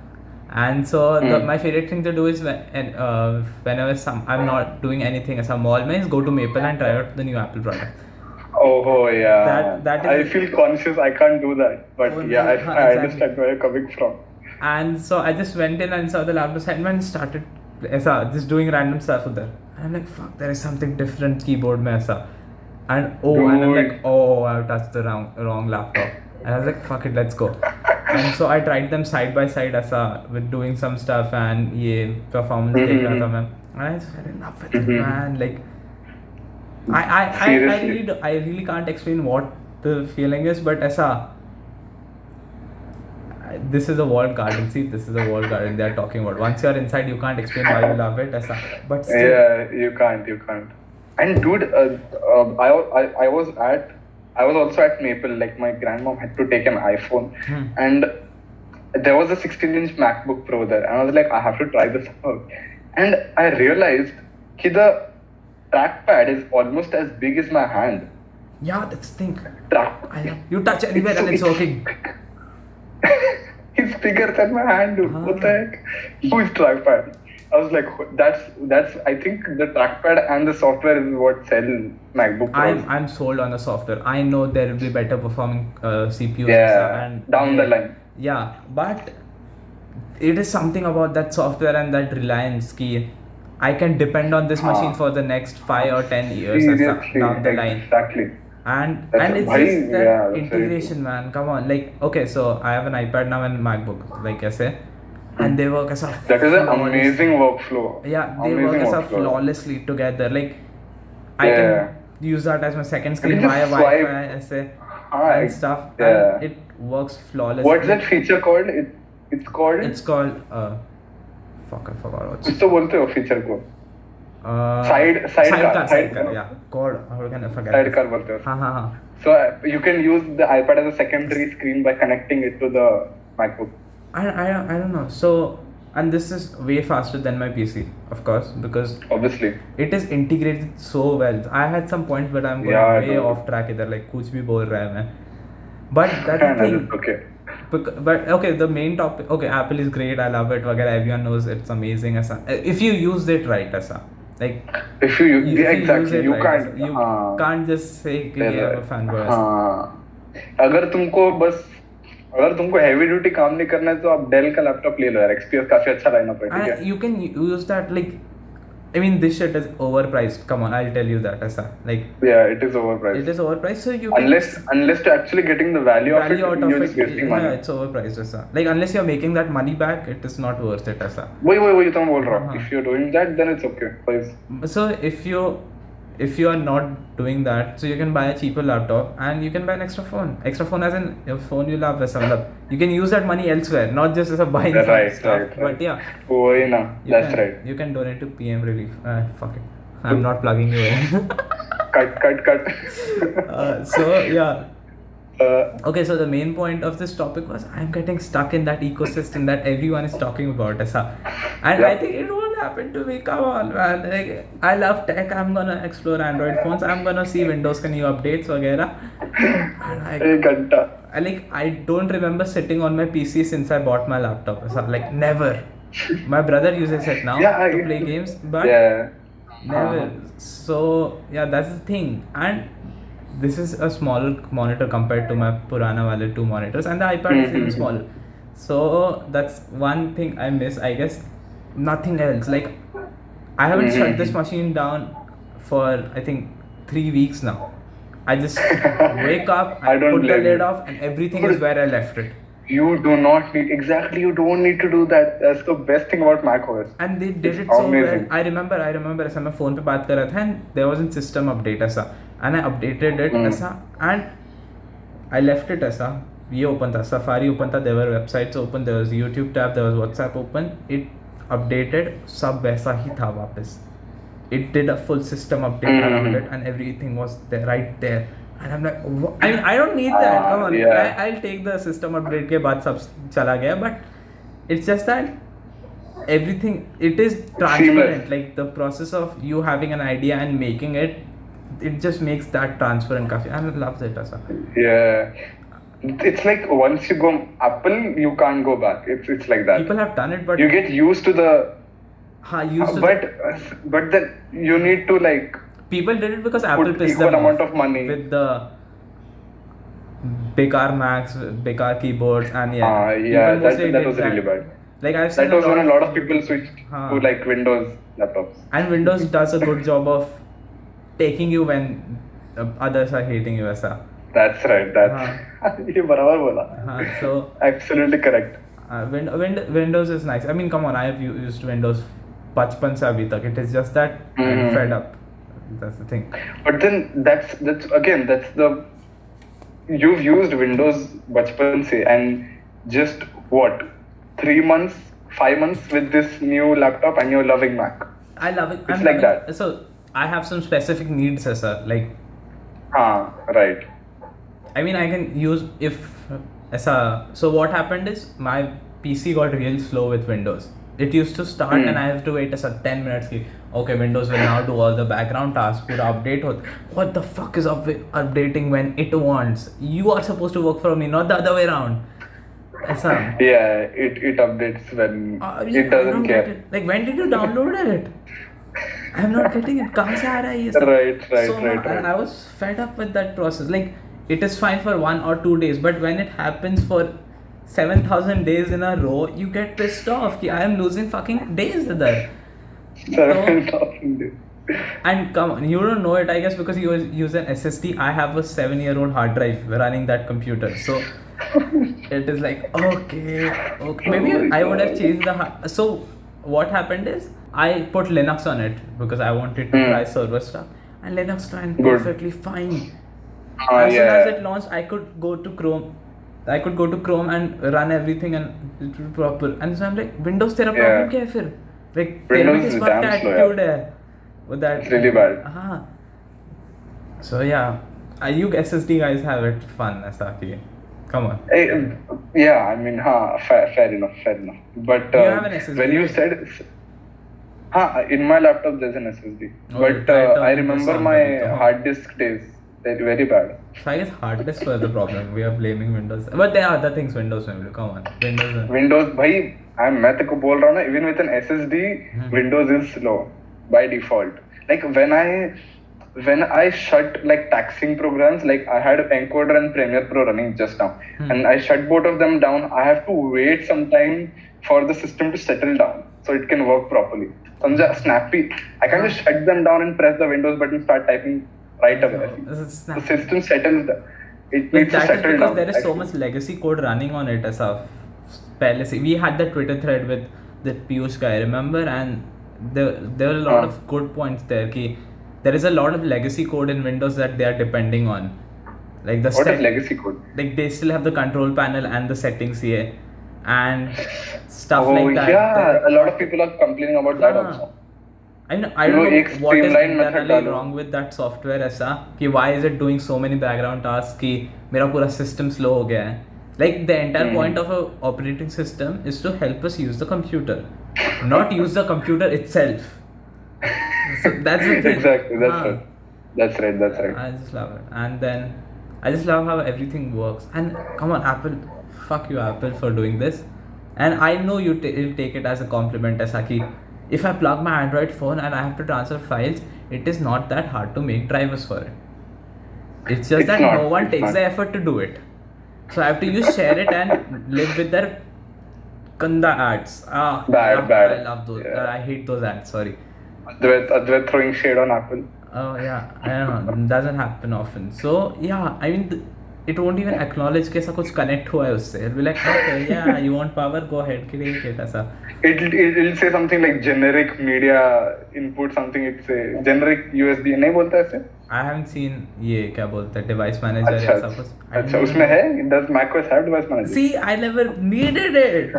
And so my favorite thing to do is whenever I'm not doing anything as a mall mein is go to Maple and try out the new Apple product. Oh yeah. That I is- feel conscious. I can't do that. But Oh, yeah, no, I exactly. understand where you're coming from. And so I just went in and saw the laptop segment and started just doing random stuff with there. And I'm like, fuck, there is something different keyboard mein aisa. And I'm like, I've touched the wrong laptop. And I was like, fuck it, let's go. And so I tried them side by side with doing some stuff and performance dekh raha tha main. And I just fell in love with it, man. Like, Seriously. I really can't explain what the feeling is, but this is a walled garden. See, this is a walled garden they are talking about. Once you're inside, you can't explain why you love it. But still, Yeah, you can't. And dude, I was also at Maple. Like my grandmom had to take an iPhone, and there was a 16-inch MacBook Pro there, and I was like, I have to try this out. And I realized that the trackpad is almost as big as my hand. yeah, that's the thing. Track. You touch anywhere and it's working. It's bigger than my hand, dude. What the heck? Huge trackpad. I was like, that's. I think the trackpad and the software is what sell MacBook Pros. I'm sold on the software. I know there will be better performing CPUs Yeah, down the line. Yeah, but it is something about that software and that reliance key. I can depend on this machine for the next 5 or 10 years Seriously, down the line. Exactly. And That's it's why- just that yeah, that's very integration, man. Come on, like okay, so I have an iPad now and MacBook, like I say, and they work as a That is an flawless- amazing workflow. Yeah, they Amazing work as a workflow. flawlessly together. Like I Yeah. can use that as my second screen just via swipe. Wi-Fi, ऐसे, हाँ, and stuff, yeah. and it works flawlessly. What's that feature called? It's called. It's called fuck, I forgot what's कुछ तो बोलते हो feature को. sidecar. sidecar. Yeah, God, how can I forget? Sidecar बोलते हो. हाँ. So you can use the iPad as a secondary screen by connecting it to the MacBook. I don't know. So and this is way faster than my PC, of course, because Obviously. it is integrated so well. I had some points, but I'm going Yeah, way dude. off track इधर, like कुछ भी बोल रहा है मैं. But that's the No, thing. that's okay. But okay, the main topic. Okay, Apple is great. I love it. वगैरह, everyone knows it's amazing. ऐसा, if you use it right, ऐसा, like If you use, if yeah, you use exactly, it you right, can't. ऐसा, you हाँ, can't just say कि that's I'm a right. fanboy. ऐसा. हाँ, अगर तुमको heavy duty काम नहीं करना है तो आप डेल का लैपटॉप ले लो यार. XPS काफी अच्छा लाइनअप है, ठीक है. And you can use that, like, I mean, this shit is overpriced. Come on, I'll tell you that, ऐसा, like, Yeah, it is overpriced. it is overpriced. So you can Unless you're actually getting the value of value it, out of you're it. just wasting money. Yeah, it's overpriced, ऐसा. Like, unless you're making that money back, it is not worth it, ऐसा. वही तो मैं बोल रहा हूँ. हाँ. If you're doing that, then it's okay. Please. So if you are not doing that, so you can buy a cheaper laptop and you can buy an extra phone. Extra phone as in a phone you love, वैसा, मतलब, you can use that money elsewhere, not just as a buying Right, stuff. right. But yeah, वही ना. you That's can, right. You can donate to PM Relief. Fuck it. I'm not plugging you in. Cut. So yeah. Uh, Okay, so the main point of this topic was I'm getting stuck in that ecosystem that everyone is talking about, ऐसा. And Yeah. I think it won't happen to me. Come on, man. Like, I love tech. I'm gonna explore Android phones. I'm gonna see Windows के new updates वगैरह. And एक घंटा. I don't remember sitting on my PC since I bought my laptop. ऐसा, like, never. My brother uses it now Yeah, to play games, but Yeah. never. So yeah, that's the thing. And this is a smaller monitor compared to my Purana wale 2 monitors, and the iPad is even smaller. So that's one thing I miss, I guess. Nothing else. Like, I haven't shut this machine down for, I think, 3 weeks now. I just wake up, I I don't put the blame lid you. off, and everything is where I left it. You do not need, exactly, you don't need to do that. That's the best thing about macOS. And they did It's it so amazing. well. I remember ऐसा, मैं phone पे बात कर रहा था and there was a system update ऐसा, and I updated it ऐसा, and I left it ऐसा. ये open था, Safari open था, there were websites open, there was YouTube tab, there was WhatsApp open. It updated, सब वैसा ही था वापस. It did a full system update around it, and everything was there, right there. And I'm like, I mean, I don't need that. Come on, Yeah. I'll take the system update के बाद सब चला गया, but it's just that everything, it is transparent. Seamless. Like, the process of you having an idea and making it just makes that transparent काफी, and I love it ऐसा. Yeah. It's like once you go Apple, you can't go back. It's like that. People have done it, but You get used to the. हाँ, used to But then you need to like people did it because Apple put pissed equal them amount off of money. with the बेकार Macs, बेकार keyboards, and yeah, Yeah, people mostly that did was really bad. Like, I've seen That was when a of lot of people switched हाँ. to like Windows laptops. And Windows does a good job of taking you when others are hating you ऐसा. That's right. That's ये बराबर बोला. हाँ, so Absolutely correct. Windows is nice. I mean, come on, I have used Windows बचपन से अभी तक. It is just that I'm fed up. That's the thing. But then that's the you've used Windows बचपन से and just what 3 months, 5 months with this new laptop and you're loving Mac. I love it. It's like that. So I have some specific needs ऐसा, like, Right. I mean, I can use if ऐसा. So what happened is my PC got real slow with Windows. It used to start and I have to wait ऐसा 10 minutes की. Okay, Windows will now do all the background tasks. पूरा update होता. What the fuck is updating when it wants? You are supposed to work for me, not the other way around. ऐसा. Yeah, it updates when I it doesn't don't care. get it. Like, when did you download it? I'm not getting it. कहाँ से आ रहा है ये सब? Right. And I was fed up with that process. Like, it is fine for 1 or 2 days, but when it happens for 7,000 days in a row, you get pissed off. कि I am losing fucking days there. 7,000 days. And come on, you don't know it, I guess, because you use an SSD. I have a 7-year-old hard drive running that computer, so it is like okay. Maybe I would have changed the so what happened is I put Linux on it because I wanted to try server stuff, and Linux ran Good. perfectly fine. As soon as it launched, I could go to Chrome and run everything and it was proper. And so I'm like, Windows तेरा problem क्या है फिर? Like, तेरे में Windows किस is बात का damn slow, attitude है? With that. It's really bad. So yeah, you SSD guys have it fun ऐसा कि Come on. Yeah, I mean, fair enough. But You have an SSD, when you right? said, in my laptop there's an SSD. Oh, But try I turning this remember on, my Kabhi, huh? hard disk days. They're very bad. So I guess hard disk was the problem. We are blaming Windows, but there are other things Windows will do. Come on, Windows. Windows, भाई, मैं तेरे को बोल रहा हूँ ना, even with an SSD, Windows is slow by default. Like when I shut like taxing programs, like I had Encoder and Premiere Pro running just now, and I shut both of them down. I have to wait some time for the system to settle down so it can work properly. समझा? Snappy. I can't just shut them down and press the Windows button, start typing right away. This is The system settles. It But needs to that is settle because down. there is so much legacy code running on it as a पहले से. We had the Twitter thread with that Piyush guy, remember? And there were a lot of good points there. कि there is a lot of legacy code in Windows that they are depending on. Like the What is legacy code? Like they still have the control panel and the settings here and stuff Oh like that. yeah, a lot of people are complaining about that also. I mean, I don't know एक what is streamline method internally डालो. wrong with that software ऐसा कि why is it doing so many background tasks कि मेरा पूरा system slow हो गया है. Like the entire point of a operating system is to help us use the computer, not use the computer itself. So that's the thing. Exactly, that's right. I just love it. And then I just love how everything works. And come on, Apple, fuck you, Apple, for doing this. And I know you'll take it as a compliment, as Saki. If I plug my Android phone and I have to transfer files, it is not that hard to make drivers for it. It's just that no one takes the effort to do it. So I have to share it and live with their Kanda ads. Bad. I love those. Yeah. I hate those ads. Sorry. Advait throwing shade on Apple. Oh yeah, I don't know. It doesn't happen often. So yeah, I mean, it won't even acknowledge कि ऐसा कुछ connect हुआ है उससे. It'll be like, okay, yeah, you want power, go ahead, create it ऐसा. It'll say something like generic media input, something. It's a generic USB. नहीं बोलता ऐसे? I haven't seen ये क्या बोलते हैं device manager ऐसा कुछ. अच्छा उसमें है? Does macOS have device manager? See, I never needed it.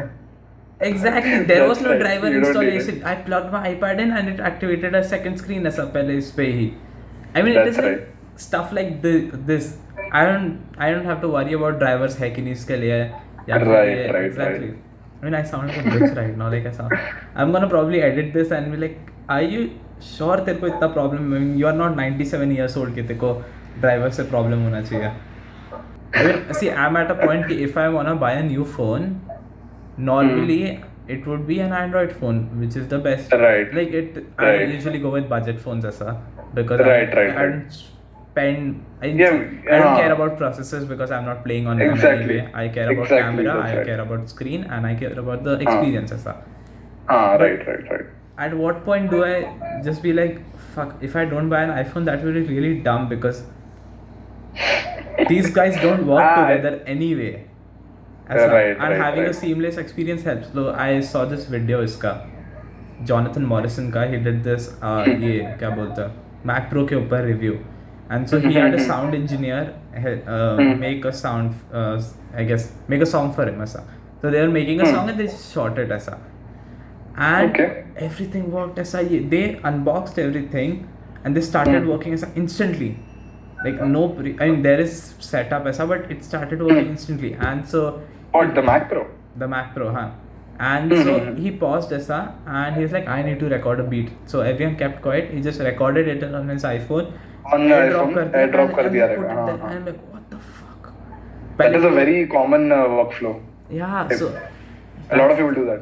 Exactly, there was no right. driver You don't need installation. I plugged my iPad in and it activated a second screen ऐसा पहले इस पे ही. I mean, it is like stuff like this. I don't have to worry about drivers है कि नहीं इसके लिए. Right. Exactly. I mean, I sound like a bitch right now. Like ऐसा. I'm gonna probably edit this and be like, are you sure तेरे को इतना problem? I mean, you are not 97 years old कि तेरे को driver से problem होना चाहिए. I mean, see, I'm at a point कि if I wanna buy a new phone, normally it would be an Android phone, which is the best. Right. Like I usually go with budget phones ऐसा because Right. I don't spend. I don't care about processors because I'm not playing on them Exactly. anyway. I care about Exactly, camera, that's I right. care about screen, and I care about the experience ऐसा. Right. At what point do I just be like, fuck, if I don't buy an iPhone, that will be really dumb because these guys don't work together anyway. Right, and having right. a seamless experience helps. So I saw this video इसका Jonathan Morrison का, he did this ये क्या बोलते हैं Mac Pro के ऊपर review, and so he had a sound engineer make a sound I guess make a song for him ऐसा. So they were making a song and they just shot it ऐसा, and everything worked ऐसा. They unboxed everything and they started working ऐसा instantly. Like I mean there is setup ऐसा, but it started working instantly. And so What, the Mac Pro? The Mac Pro, huh? And so he paused ऐसा and he's like, I need to record a beat. So everyone kept quiet. He just recorded it on his iPhone. On iPhone, airdrop कर दिया And रहेगा. I'm like, what the fuck? That is a very common workflow. Yeah. So A lot of people do that.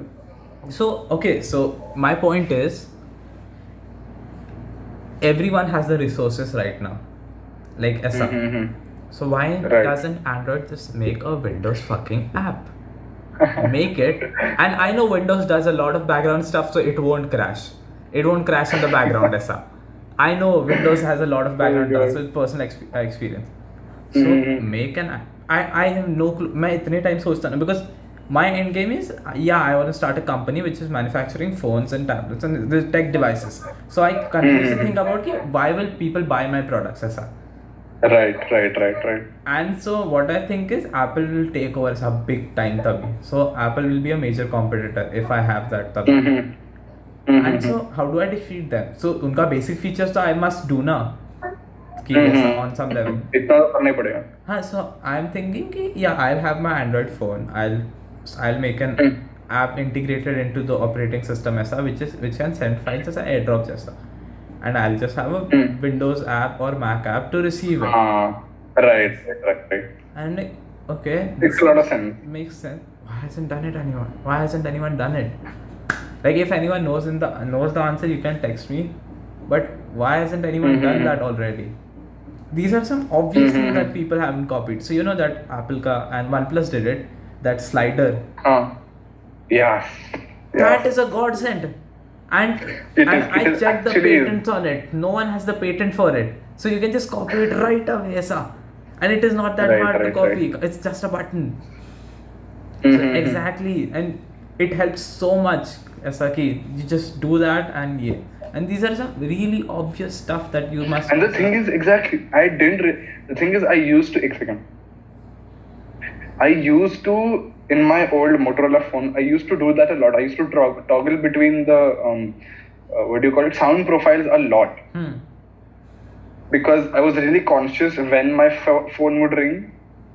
So okay. So my point is, everyone has the resources right now. Like ऐसा. So why doesn't Android just make a Windows fucking app? Make it. And I know Windows does a lot of background stuff, so it won't crash. It won't crash in the background ऐसा. I know Windows has a lot of background tasks with personal experience. So make an app. I have no clue. मैं इतने time सोचता ना, because my end game is I want to start a company which is manufacturing phones and tablets and the tech devices. So I continuously think about why will people buy my products ऐसा. Right. And so what I think is Apple will take over a big time tabhi. So Apple will be a major competitor if I have that tabhi. And so how do I defeat them? So unka basic features so I must do na. कि ऐसा on some level. इतना तो करना ही पड़ेगा. हाँ, so I'm thinking कि yeah, I'll have my Android phone. I'll make an app integrated into the operating system ऐसा which can send files as AirDrop जैसा, and I'll just have a Windows app or Mac app to receive it. Right. And like, okay, Makes a lot of sense. Makes sense. Why hasn't anyone done it? Like if anyone knows the answer, you can text me. But why hasn't anyone done that already? These are some obvious things that people haven't copied. So you know that Apple ka and OnePlus did it. That slider. Yeah. That is a godsend. And I checked the patents on it. No one has the patent for it. So you can just copy it right away, aisa. And it is not that hard to copy. It's just a button. So exactly, and it helps so much. Aisa ki you just do that, and yeah. And these are some really obvious stuff that you must. And the thing is, exactly, the thing is, I used to, in my old Motorola phone, I used to do that a lot. I used to toggle between the, sound profiles a lot. Because I was really conscious when my phone would ring.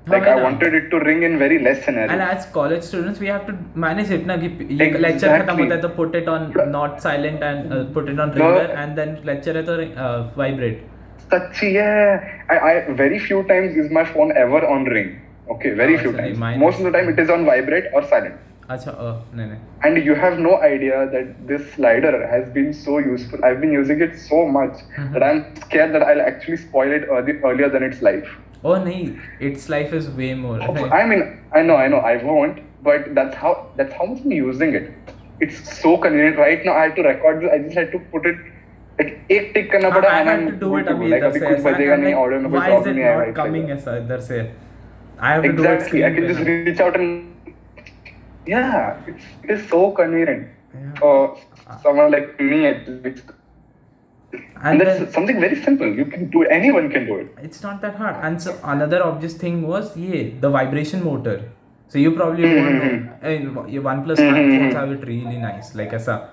Like I wanted it to ring in very less scenarios. And as college students, we have to manage it. Na, lecture khatam hota hai to put it on not silent and put it on ringer, and then lecture hai to vibrate. Sachi, yeah. I very few times is my phone ever on ring. Okay, very few times. Most of the time it is on vibrate or silent. Acha, no. And you have no idea that this slider has been so useful. I've been using it so much that I'm scared that I'll actually spoil it earlier than its life. Oh no, its life is way more. I mean, I know, I won't, but that's how much I'm using it. It's so convenient. Right now, I had to record this. I just had to put it like एक tick करना पड़ा. I had to do it अभी इधर से. Why is it not coming ऐसा इधर से? I have to do it. Exactly. I can just reach out and it is so convenient for someone like me at least. And that's something very simple. You can do it. Anyone can do it. It's not that hard. And so another obvious thing was the vibration motor. So you probably won't know. Your OnePlus phones have it really nice. Like aisa.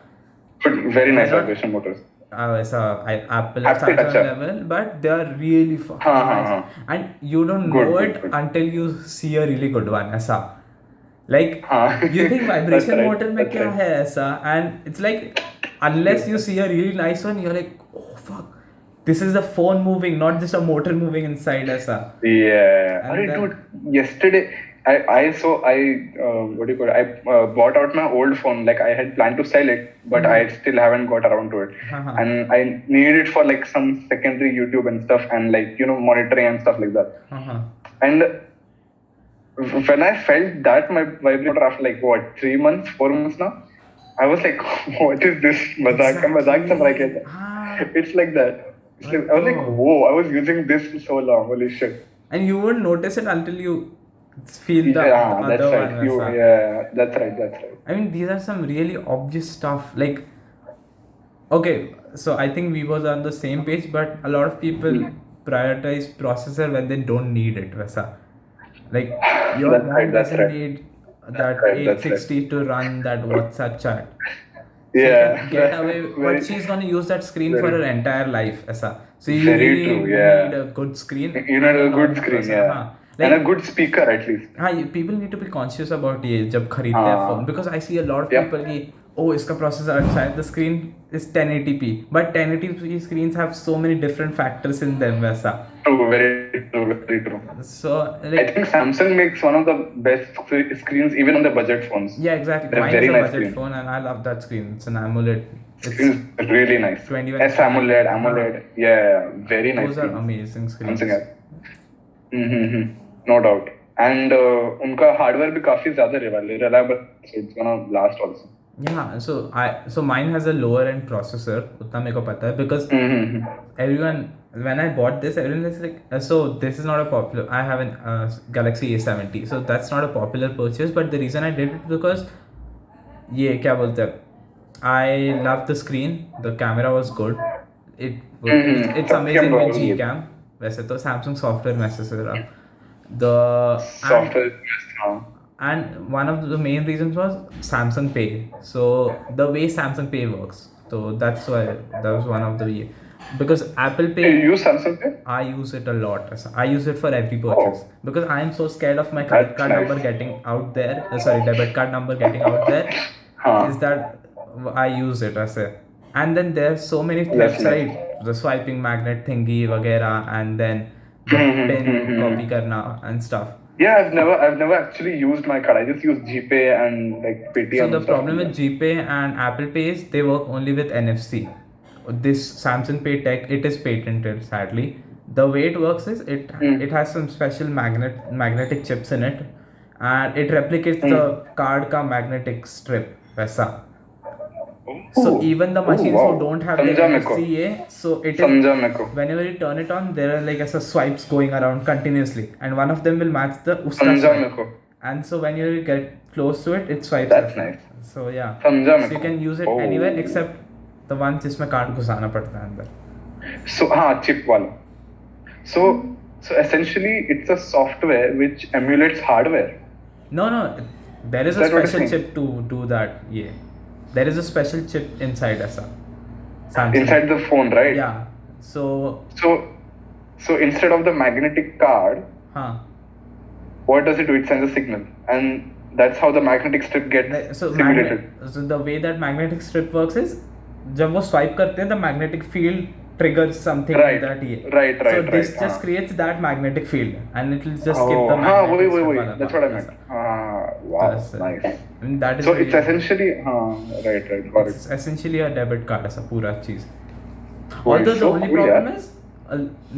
But very nice vibration motors. Apple or Samsung level, but they are really fucking nice. And you don't know it until you see a really good one. Aisa. Like you think vibration motor mein kya hai aisa, and it's like unless you see a really nice one, you're like, oh fuck, this is the phone moving, not just a motor moving inside aisa. Yeah. Dude, yesterday I bought out my old phone. Like I had planned to sell it, but I still haven't got around to it. And I need it for like some secondary YouTube and stuff, and like monitoring and stuff like that. And when I felt that my vibrator after like 4 months now, I was like, what is this? It's like that. I was like, whoa, I was using this for so long. Holy shit. And you wouldn't notice it until you feel the that's other right. one. That's right. I mean, these are some really obvious stuff. Like, okay, so I think we was on the same page, but a lot of people prioritize processor when they don't need it. Like, your mom doesn't need that 860 to run that WhatsApp chat. Yeah. Get away, but she's gonna use that screen for her entire life. So you really need a good screen. You need a good screen, like, and a good speaker at least. People need to be conscious about it जब खरीदते हैं phone, because I see a lot of people कि इसका processor अच्छा है, the screen is 1080p, but 1080p screens have so many different factors in them वैसा. True, very true. So like, I think Samsung makes one of the best screens even on the budget phones. Yeah, exactly. They're Mine very is a nice budget phone, and I love that screen. It's an AMOLED. It's really nice. 21 AMOLED. Yeah, very nice. Those are amazing screens. No doubt. And उनका hardware भी काफी ज़्यादा reliable. So it's gonna last also. Yeah, so mine has a lower end processor. उतना मेरे को पता है, because everyone, when I bought this, everyone is like, so this is not a popular. I have a Galaxy A70, so that's not a popular purchase. But the reason I did it because ये क्या बोलते हैं, I love the screen. The camera was good. It's amazing with Gcam. वैसे तो Samsung software messes it up. The software and one of the main reasons was Samsung Pay. So the way Samsung Pay works. So that's why that was one of the because Apple You Pay, use Samsung Pay? I use it a lot. I use it for every purchase Oh. because I am so scared of my credit That's card number nice. getting out there. Sorry, debit card number getting out there. Huh. Is that I use it as a, and then there's so many That's thefts, nice. right? The swiping magnet thingy, वगैरह, and then the pin copy करना and stuff. Yeah, I've never actually used my card. I just use GPay and like Paytm. So the and stuff. problem with GPay and Apple Pay is they work only with NFC. This Samsung Pay tech, it is patented, sadly. The way it works is it has some special magnetic chips in it, and it replicates the card ka magnetic strip वैसा. So even the machines wow. who don't have the समझा मेरे को. NFC, so it समझा is मेरे को. whenever you turn it on, there are like as a swipes going around continuously, and one of them will match the uska समझा swipe. मेरे को. And so when you get close to it, it swipes. That's as nice. well. So yeah. समझा So मेरे you को. can use it Oh. anywhere except the one जिसमें card घुसाना पड़ता है अंदर. So chip वाला. So essentially it's a software which emulates hardware. No, there is a Is that what it special means? chip to do that. Yeah, there is a special chip inside ऐसा. Samsung. Inside the phone, right? Yeah. So So instead of the magnetic card, हाँ. what does it do? It sends a signal, and that's how the magnetic strip gets So simulated. so the way that magnetic strip works is जब वो swipe करते हैं, the magnetic field triggers something Right. in that ये. Right. So this right. just creates that magnetic field, and it will just Oh, skip the magnetic wait. strip वाला That's part. what I meant. Wow, That's it. nice. I mean, that is So the it's way- essentially, right, got it. it's essentially a debit card ऐसा पूरा चीज. Wow, Although it's the so only cool, problem yeah. is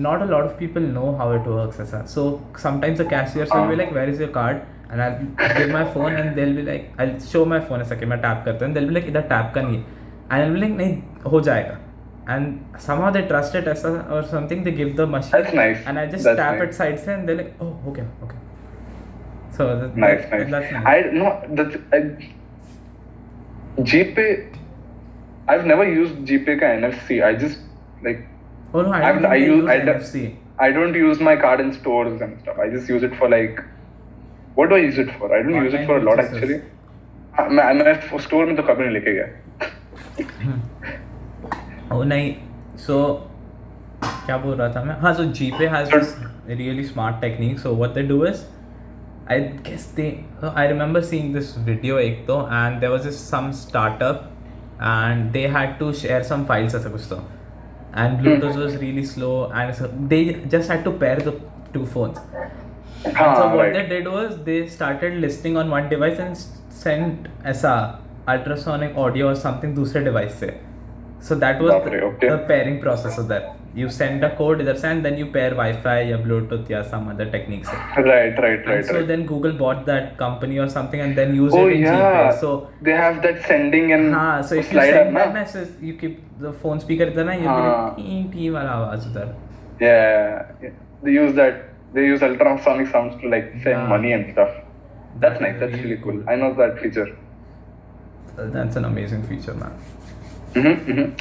not a lot of people know how it works ऐसा. So sometimes the cashiers will be like, where is your card? And I'll give my phone and they'll be like, I'll show my phone ऐसा कि मैं tap करता हूँ. They'll be like, इधर tap का नहीं है. And I'll be like, नहीं हो जाएगा. And somehow they trust it ऐसा or something. They give the machine. That's nice. And I just That's tap nice. it side से and they're like, oh okay. So Nice. that's nice. GPay. I've never used GPay ka NFC. I just like Oh no, I don't think they use NFC. I don't use my card in stores and stuff. I just use it for like. What do I use it for? I don't use it for a lot Online actually. मैं store में तो कभी नहीं लेके गया. Oh नहीं, so क्या बोल रहा था मैं? हाँ, so GPay has this really smart technique. So what they do is, I guess I remember seeing this video एक तो, and there was this some startup, and they had to share some files ऐसा कुछ तो, and Bluetooth was really slow, and so they just had to pair the two phones. And so what right. they did was they started listening on one device and sent ऐसा ultrasonic audio or something दूसरे device से. So that was okay. the pairing process of that. You send a code इधर से and then you pair Wi-Fi या Bluetooth या some other techniques. Right. And so then Google bought that company or something and then used Oh it in yeah. GPay. So they have that sending and so if you slider, send na? that message, you keep the phone speaker इधर ना, you get T वाला आवाज उधर. Yeah. They use that. They use ultrasonic sounds to like send money and stuff. That's nice. That's really cool. I know that feature. That's an amazing feature, man.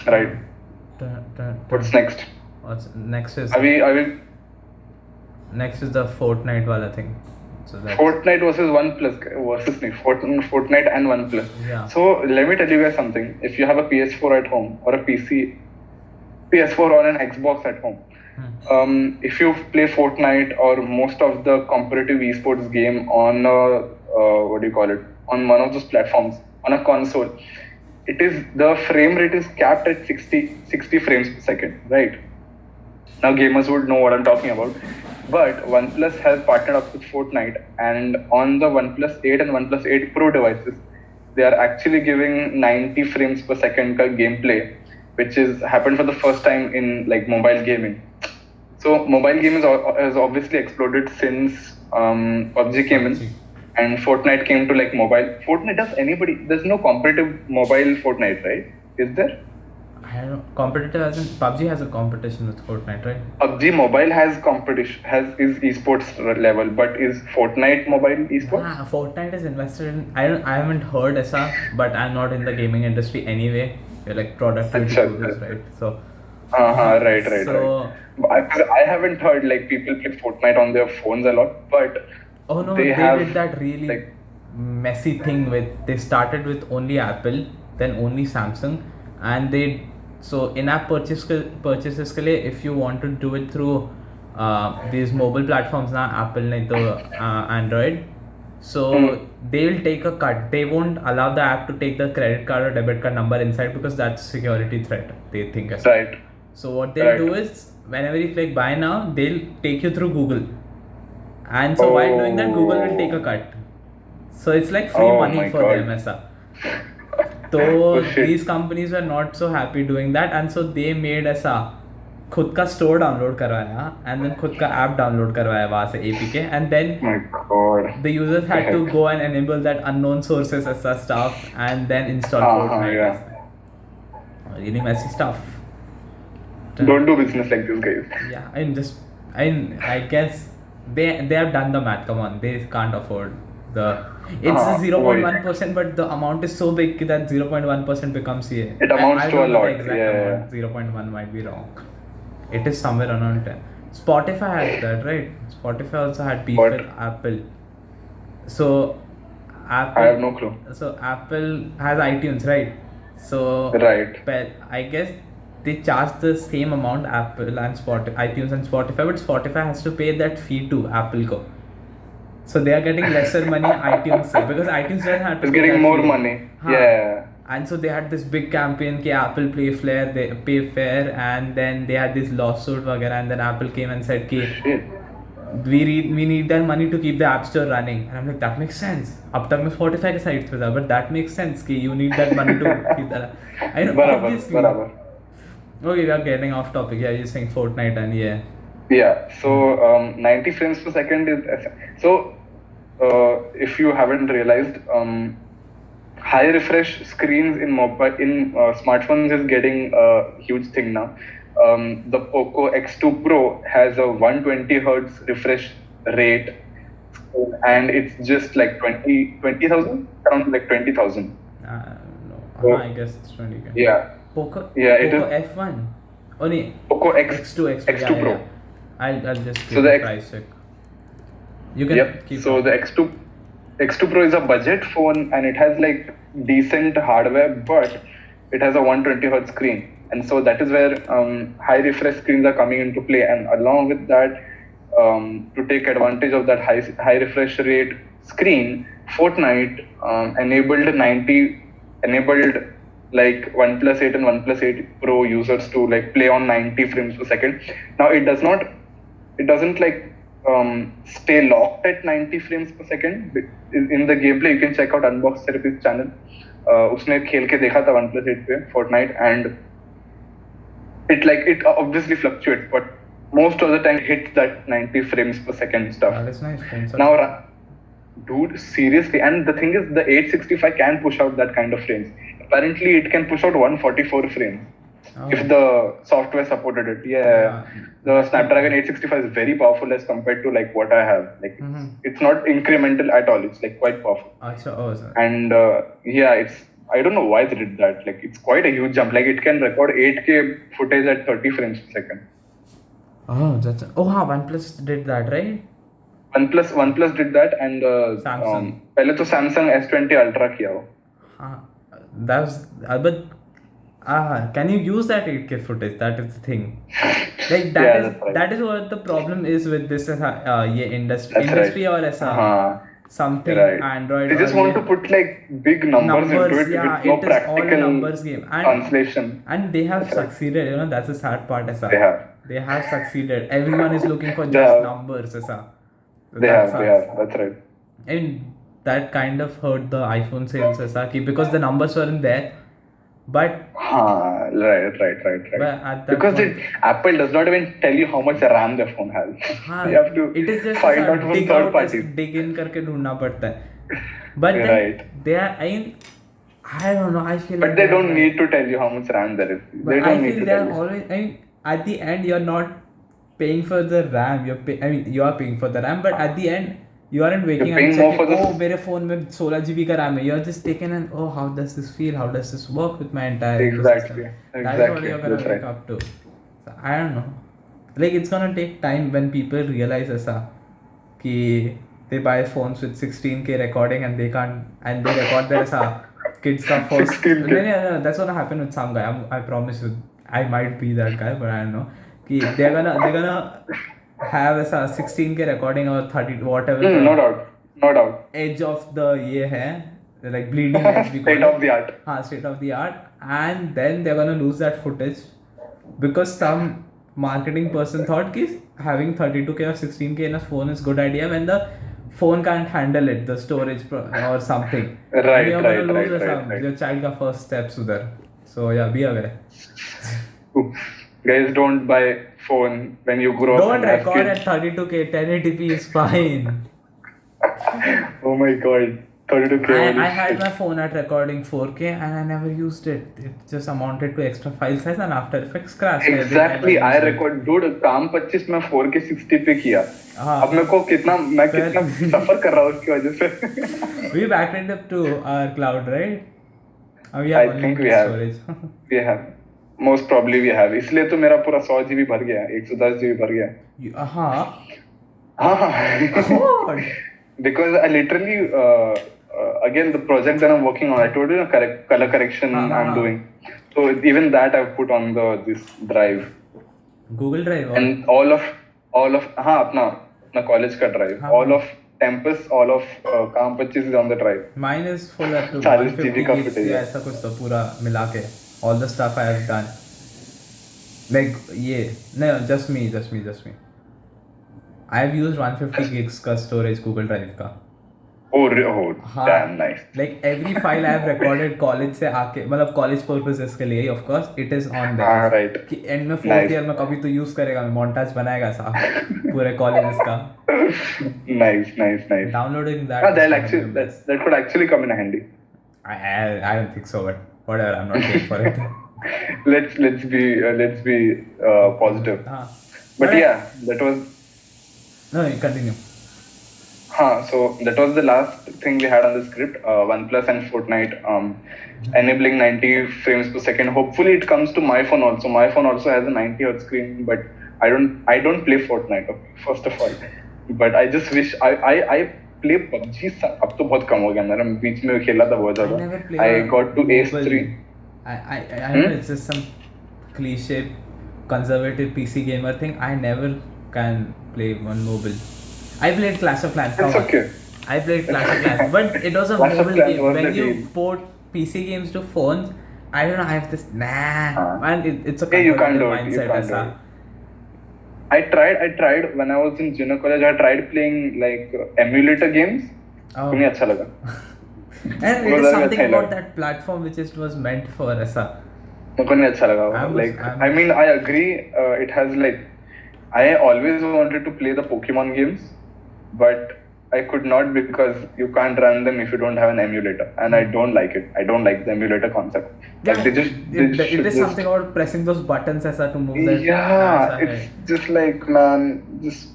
Right. What's next? Next is Are we next is the Fortnite wala thing. So that's Fortnite versus OnePlus versus me. Fortnite and OnePlus. Yeah. So let me tell you guys something. If you have a PS4 at home or a PS4 or an Xbox at home, if you play Fortnite or most of the competitive esports game on on one of those platforms on a console, the frame rate is capped at 60 frames per second, right? Now gamers would know what I'm talking about. But OnePlus has partnered up with Fortnite, and on the OnePlus 8 and OnePlus 8 Pro devices, they are actually giving 90 frames per second ka gameplay, which is happened for the first time in like mobile gaming. So mobile gaming has obviously exploded since PUBG came in, and Fortnite came to like mobile. There's no competitive mobile Fortnite, right? Is there? I don't know. Competitive as in PUBG has a competition with Fortnite, right? PUBG Mobile has competition, is esports level, but is Fortnite mobile esports? Fortnite is invested in. I haven't heard ऐसा, but I'm not in the gaming industry anyway. We're like product reviewers, right? So. Right. So. I haven't heard like people play Fortnite on their phones a lot, but oh no, they did that really like messy thing with. They started with only Apple, then only Samsung, and they So in-app purchases के लिए if you want to do it through these mobile platforms ना, Apple नहीं तो Android, so they will take a cut. They won't allow the app to take the credit card or debit card number inside because that's security threat. They think as Right. So what they'll Right. do is whenever you click buy now, they'll take you through Google, and so while doing that, Google will take a cut. So it's like free Oh money my for God. them ऐसा. तो Oh, shit. these companies were not so happy doing that, and so they made ऐसा खुद का store download करवाया and then खुद का app download करवाया वहाँ से APK, and then My God. the users had to go and enable that unknown sources as stuff and then install Fortnite. Yeah. Really messy stuff. Don't do business like this, guys. Yeah, I guess they have done the math. Come on, they can't afford the. It's 0.1%, but the amount is so big that 0.1% becomes here. It amounts I to don't a know lot, the exact yeah. amount. 0.1 might be wrong. It is somewhere around 10. Spotify had that, right? Spotify also had beef What? with Apple. So Apple. I have no clue. So Apple has iTunes, right? So Right. I guess they charge the same amount, Apple and iTunes and Spotify, but Spotify has to pay that fee to Apple ko. So they are getting lesser money iTunes se, because iTunes doesn't have to It's pay getting that more fee. money. हाँ. Yeah. And so they had this big campaign कि Apple pay fair, and then they had this lawsuit वगैरह, and then Apple came and said कि Shit. we need that money to keep the app store running, and I'm like, that makes sense. अब तक मैं Spotify के side पे था, but that makes sense कि you need that money to keep that. I know, बराबर obviously. बराबर. Okay, we are getting off topic. Yeah, you're saying Fortnite and yeah. Yeah. So 90 frames per second is so. If you haven't realized, high refresh screens in smartphones is getting a huge thing now. The Poco X2 Pro has a 120 hertz refresh rate, and it's just like 20,000, around like 20,000. No, Oh. I guess it's 20K. Yeah. Poco. Yeah, it Poco is. F1. Oh, no. Poco X2. X2 yeah, Pro. yeah. I'll just So give the the X- price check. You can Yep. keep So the X2 Pro is a budget phone, and it has like decent hardware, but it has a 120 hertz screen, and so that is where high refresh screens are coming into play. And along with that, to take advantage of that high refresh rate screen, Fortnite enabled like OnePlus 8 and OnePlus 8 Pro users to like play on 90 frames per second. Now it doesn't like stay locked at 90 frames per second. In the gameplay, you can check out Unbox Therapy's channel. उसने खेल के देखा था OnePlus 8 पे Fortnite, and it obviously fluctuates, but most of the time hits that 90 frames per second stuff. That's nice. Phones are- Now, dude, seriously, and the thing is, the 865 can push out that kind of frames. Apparently, it can push out 144 frames. Oh. If the software supported it. Yeah. The Snapdragon 865 is very powerful as compared to like what I have. Like it's not incremental at all. It's like quite powerful. Achha, oh, sir. And yeah, I don't know why they did that. Like it's quite a huge jump. Like it can record 8K footage at 30 frames per second. Oh, that's OnePlus did that, right? OnePlus did that, and Samsung. पहले तो Samsung S20 Ultra किया वो. That's but can you use that 8K footage? That is the thing. Like that Yeah, is that's right. that is what the problem is with this industry That's industry right. or ऐसा हाँ. something Right. Android. They just or want to put like big numbers into it yeah, with no it is all a practical numbers game, translation. and they have That's right. succeeded. You know, that's the sad part. ऐसा They have. They have succeeded. Everyone is looking for They just have. numbers. ऐसा. They That have. sucks. That's right. And that kind of hurt the iPhone sales ऐसा कि because the numbers weren't there, but Right. but at that Because point, Apple does not even tell you how much RAM their phone has. You have to it is just find ऐसा out from dig third out, parties. dig in करके ढूंढना पड़ता है. But then Right. they are, I don't know. I feel But like they are don't like- need to tell you how much RAM there is. But They I don't need feel to they tell are you. always. At the end, you're not paying for the RAM. You are paying for the RAM, but at the end, you aren't waking up paying and more checking. for the- Oh, मेरे phone में 16 GB का RAM है. You're just taking an how does this feel? How does this work with my entire Exactly. ecosystem? That is what Exactly. you're gonna That's wake right. up to. So, I don't know. Like it's gonna take time when people realize ऐसा कि they buy phones with 16K recording and they record their ऐसा kids का first. 16K. No, that's gonna happen with some guy. I promise you. I might be that guy, but I don't know. कि they're gonna have ऐसा 16K recording or 30 whatever No the doubt, no doubt. edge of the ये है, like bleeding edge we call State it. of the art. हाँ, state of the art, and then they're gonna lose that footage because some marketing person thought कि having 32K or 16K in a phone is good idea when the phone can't handle it, the storage or something. Right, and you're right, gonna lose right, some, right. your child का first steps उधर. So yeah, be aware. Guys, don't buy phone when you grow up. Don't and have record kids. at 32K, 1080p is fine. Oh my god, 32K. I had my phone at recording 4K and I never used it. It just amounted to extra file size and After Effects crashed. every time Exactly, I used it. record, dude, काम 25 में 4K 60 पे किया. हाँ. अब मैं कितना सफर कर रहा हूँ उसकी वजह से. We backed it up to our cloud, right? We I have think unlimited we have. storage. We have. Most probably we have. इसलिए तो मेरा पूरा 100 GB भर गया, 110 GB भर गया. हाँ. हाँ. God. Because I literally, again, the project that I'm working on, I told you, color correction I'm doing. So even that I've put on this drive. Google Drive. And all of हाँ अपना college का drive. All of Tempest, all of काम 25 is on the drive. Mine is full up to 40 150 GB का gigs footage या है. ऐसा कुछ तो पूरा मिला के. All the stuff I have done. Like ये no, just me. I have used 150 gigs का storage Google Drive का. Oh, हाँ. damn nice. Like every file I have recorded college से आके मतलब college purposes के लिए of course it is on there. हाँ, right. कि end में fourth Nice. year में कभी तो use करेगा, montage बनाएगा सा पूरे colleges का. Nice. Downloading that. Ah, is that could actually come in handy. I don't think so, but whatever. I'm not paying for it. Let's be positive. हाँ. But yeah, that was. No, you continue. So that was the last thing we had on the script. OnePlus and Fortnite enabling 90 frames per second. Hopefully it comes to my phone also. My phone also has a 90 Hz screen, but I don't play Fortnite. Okay, first of all, but I just wish I play PUBG. अब तो बहुत कम हो गया मेरा. बीच में खेला था बहुत I never ज़्यादा. played I on got to Ace mobile. 3. I know it's just some cliche conservative PC gamer thing. I never can play on mobile. I played Clash of Clans. It's okay. I played Clash of Clans, but it was a Clash of mobile Clans game. was When the you deal. port PC games to phones, I don't know. I have this man. It's a Yeah, you can't conservative do it. You mindset. can't do ऐसा. it. I tried when I was in junior college. I tried playing like emulator games. Oh. मुझे अच्छा लगा. And it is something about that platform which it was meant for. ऐसा. मुझे नहीं अच्छा लगा. Like I mean I agree. It has like I always wanted to play the Pokemon games, but I could not because you can't run them if you don't have an emulator, and I don't like it. I don't like the emulator concept. Yeah, Like it is something about pressing those buttons ऐसा to move that. Yeah, it's just like man, just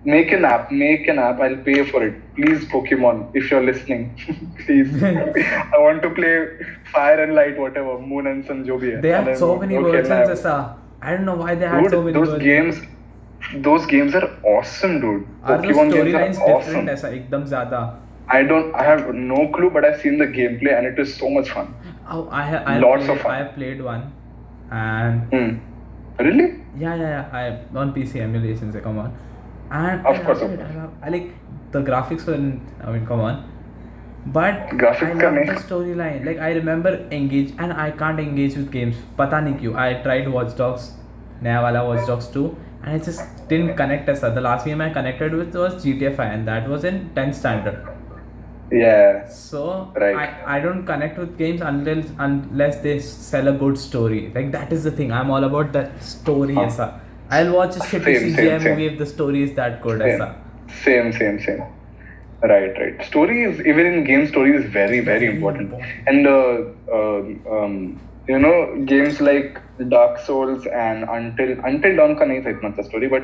make an app. I'll pay for it. Please, Pokemon, if you're listening, please. I want to play Fire and Light, whatever, Moon and Sun, जो भी है. They have so many versions ऐसा. I don't know why they had so many versions. Those games are awesome, dude. Are those Pokemon storylines games are different awesome. ऐसा एकदम ज़्यादा? I have no clue, but I've seen the gameplay and it is so much fun. Oh, Lots of fun. I have played one, and Really? yeah. I on PC emulations. Come on, and Of course. I like the graphics were. I mean, come on, but Graphics I का love नहीं. the storyline. Like I remember engage, and I can't engage with games. पता नहीं क्यों. I tried Watch Dogs, नया वाला Watch Dogs 2, and it just didn't connect as The last game I connected with was GTA 5, and that was in 10th standard. Yeah. So Right. I don't connect with games unless they sell a good story. Like that is the thing. I'm all about that story. ऐसा. I'll watch a shitty CGI movie if the story is that good. ऐसा. Same. Right. Story is, even in game, story is very, very important. And games like Dark Souls and Until Dawn का नहीं था इतना अच्छा story, but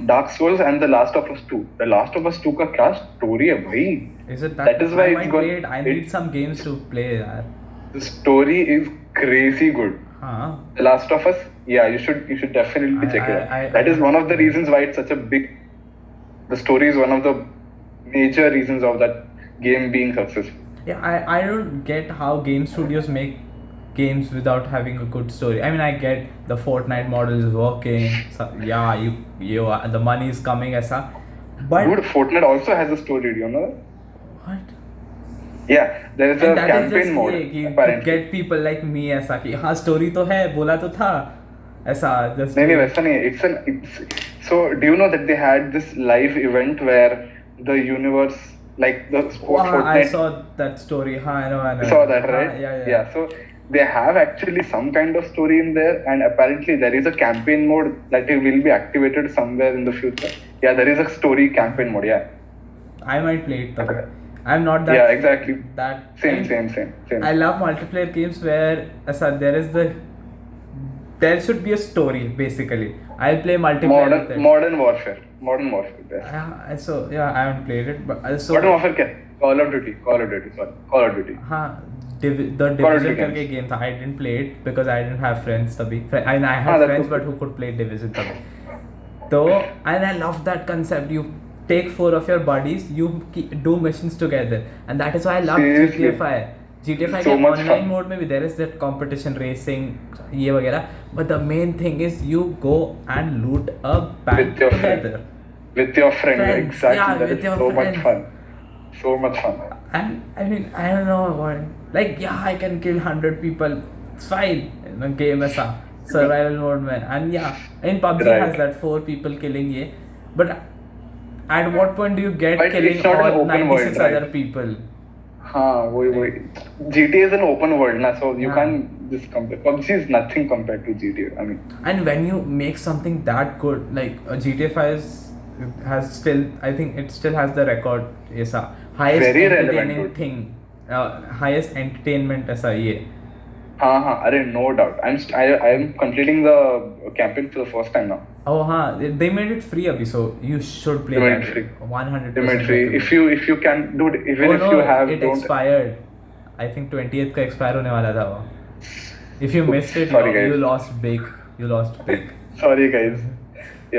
Dark Souls and The Last of Us 2. The Last of Us 2 का क्या story है भाई? Is it that is why I it's might got- play it. I need some games to play that. The story is crazy good. Huh? The Last of Us, yeah, you should definitely check it out. That is one of the reasons why it's such a big. The story is one of the major reasons of that game being successful. Yeah, I don't get how game studios make games without having a good story. I mean, I get the Fortnite model is working. So, yeah, the money is coming, ऐसा. But Dude, Fortnite also has a story, do you know? what? Yeah, there is a And that is campaign just mode, ये कि to apparently. get people like me ऐसा कि हाँ story तो है बोला तो था ऐसा just नहीं वैसा नहीं है. It's so do you know that they had this live event where the universe, like the sport Wow, Fortnite, I saw that story. हाँ, I know. you saw that, right? Yeah. So they have actually some kind of story in there, and apparently there is a campaign mode that will be activated somewhere in the future. Yeah, there is a story campaign mode. Yeah. I might play it though. I'm not that. Yeah, exactly. That Same. I love multiplayer games where there should be a story basically. I'll play multiplayer with it. Modern Warfare. Yes. So yeah, I haven't played it, but also Modern Warfare क्या? Call of Duty. Call of Duty. हाँ, the Division करके game था. I didn't play it because I didn't have friends तभी. I mean, I had that's friends okay. but who could play Division तभी. So, and I love that concept. You take 4 of your buddies, you do missions together, and that is why I love Seriously. GTA 5. GTA 5 So के much online fun. mode में भी there is that competition racing ये वगैरह, but the main thing is you go and loot a bank With your friend. together. With your friends, exactly. Yeah, that with is your so friends. much fun. So much fun. And I mean, I don't know what. Like, yeah, I can kill 100 people. It's fine in a game ऐसा survival mode में. And yeah, in PUBG Right. has that 4 people killing ये. But at what point do you get But killing it's not an all open 96 world, right? other people? हाँ वही GTA is an open world ना, so you Yeah. can't just compare. PUBG is nothing compared to GTA. I mean, And when you make something that good, like GTA 5 has still, I think it still has the record ऐसा highest Very relevant, entertaining dude. thing, highest entertainment ऐसा ये. हाँ अरे no doubt. I'm completing the campaign for the first time now. Oh, हाँ, they made it free अभी, so you should play They made that. it free. 100%. They made free. recommend. If you can, dude, even Oh if no, you have it don't. expired. I think 20th का expire होने वाला था वो. If you missed it, Sorry, guys. you lost big. You lost big. Sorry guys.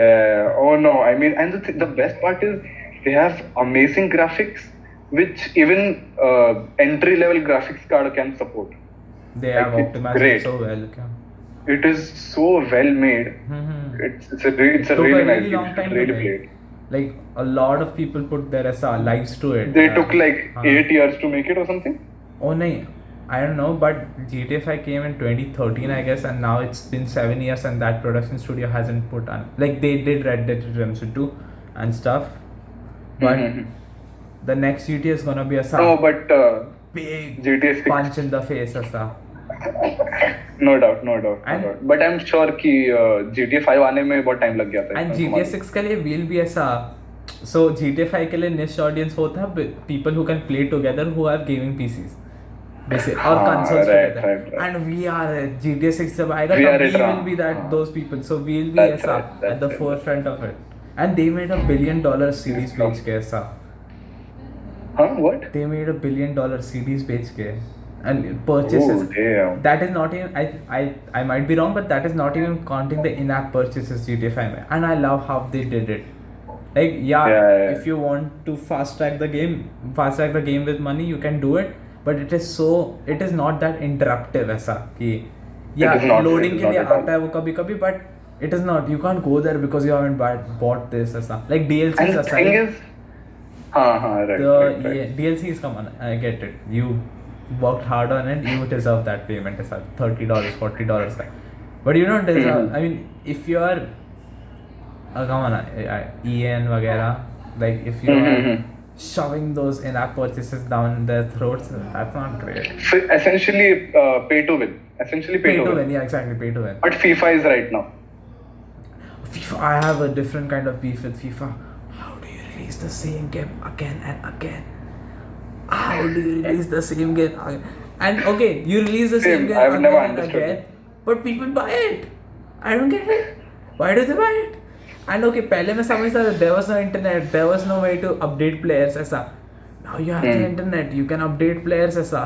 Yeah. Oh no. I mean, and the best part is they have amazing graphics, which even entry level graphics card can support. They have Like, it's optimized it great. so well. क्या? It is so well made. Mm-hmm. It's a really Took a nice really game. long You time should to really make. play it. Like a lot of people put their lives to it. They took like हाँ. 8 years to make it or something. Oh no, I don't know, but GTA 5 came in 2013, I guess, and now it's been 7 years, and that production studio hasn't put on. Like they did Red Dead Redemption 2 and stuff, but Mhm. the next GTA is gonna be a No, but big GTA 6. punch in the face, ऐसा. No doubt. And- But I'm sure कि GTA 5 आने में बहुत time लग गया था. And इसमें GTA 6 के लिए will be ऐसा. So GTA 5 के लिए niche audience होता है people who can play together who have gaming PCs. Basic or हाँ, consoles right, together. right. And we are GTA 6 जब आएगा We तब are we it, will हाँ. be हाँ. those people. So we will be That's ऐसा right, that's at the right. forefront of it. And they made $1 billion series बेच के ऐसा. Huh? What? They made $1 billion series बेच के. And purchases. Oh, damn. That is not even. I might be wrong, but that is not even counting the in-app purchases GTA 5 में. And I love how they did it. Like yeah, if you want to fast track the game with money, you can do it. But it is not that interruptive ऐसा कि is not, loading it is के लिए not at all. आता है वो कभी-कभी, but it is not. You can't go there because you haven't bought this ऐसा. Like DLCs And the thing aside. is, right. Yeah, DLCs, come on, I get it. You worked hard on it, you deserve that payment. It's like $30, $40 का. But you don't deserve. Mhm. I mean, if you are, come on, EN वगैरह, like if you are Mhm. shoving those in-app purchases down their throats, that's not great. So essentially, pay to win. Pay to win, yeah, exactly, pay to win. But FIFA is right now. FIFA, I have a different kind of beef with FIFA. How do you release the same game again and again? How do you release the same game again? And okay, you release the same Same, game I've never again and understood again, but people buy it. I don't get it. Why do they buy it? And okay, पहले मैं समझता था there was no internet, there was no way to update players ऐसा. Now you have the internet, you can update players ऐसा.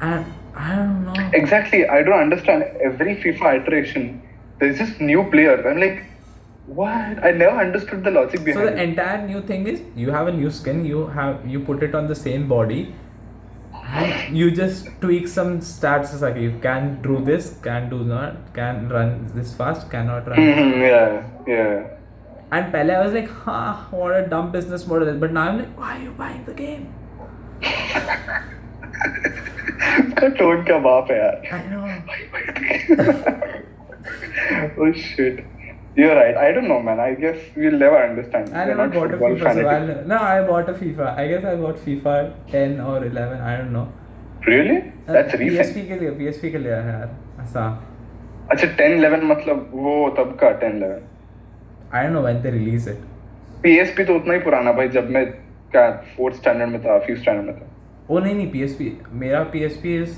And I don't know. Exactly, I don't understand. Every FIFA iteration, there's just new players. I'm like, what? I never understood the logic So behind the it. entire new thing is you have a new skin, you put it on the same body, And you just tweak some stats like you can do this, can do not, can run this fast, cannot run this fast. Yeah. And pehle I was like, what a dumb business model. But now I'm like, why are you buying the game? उसका tone क्या बाप है यार. I know. Oh shit. You're right. I don't know, man. I guess we'll never understand. I We're never not bought a football FIFA, so fanatics. no, I bought a FIFA. I guess I bought FIFA 10 or 11. I don't know. Really? That's recent. PSP के लिए है यार ऐसा. अच्छा 10-11 मतलब वो तब का 10-11. I don't know when they release it. PSP तो उतना ही पुराना भाई जब मैं क्या 4th standard में था 5th standard में था. Oh नहीं PSP. मेरा PSP is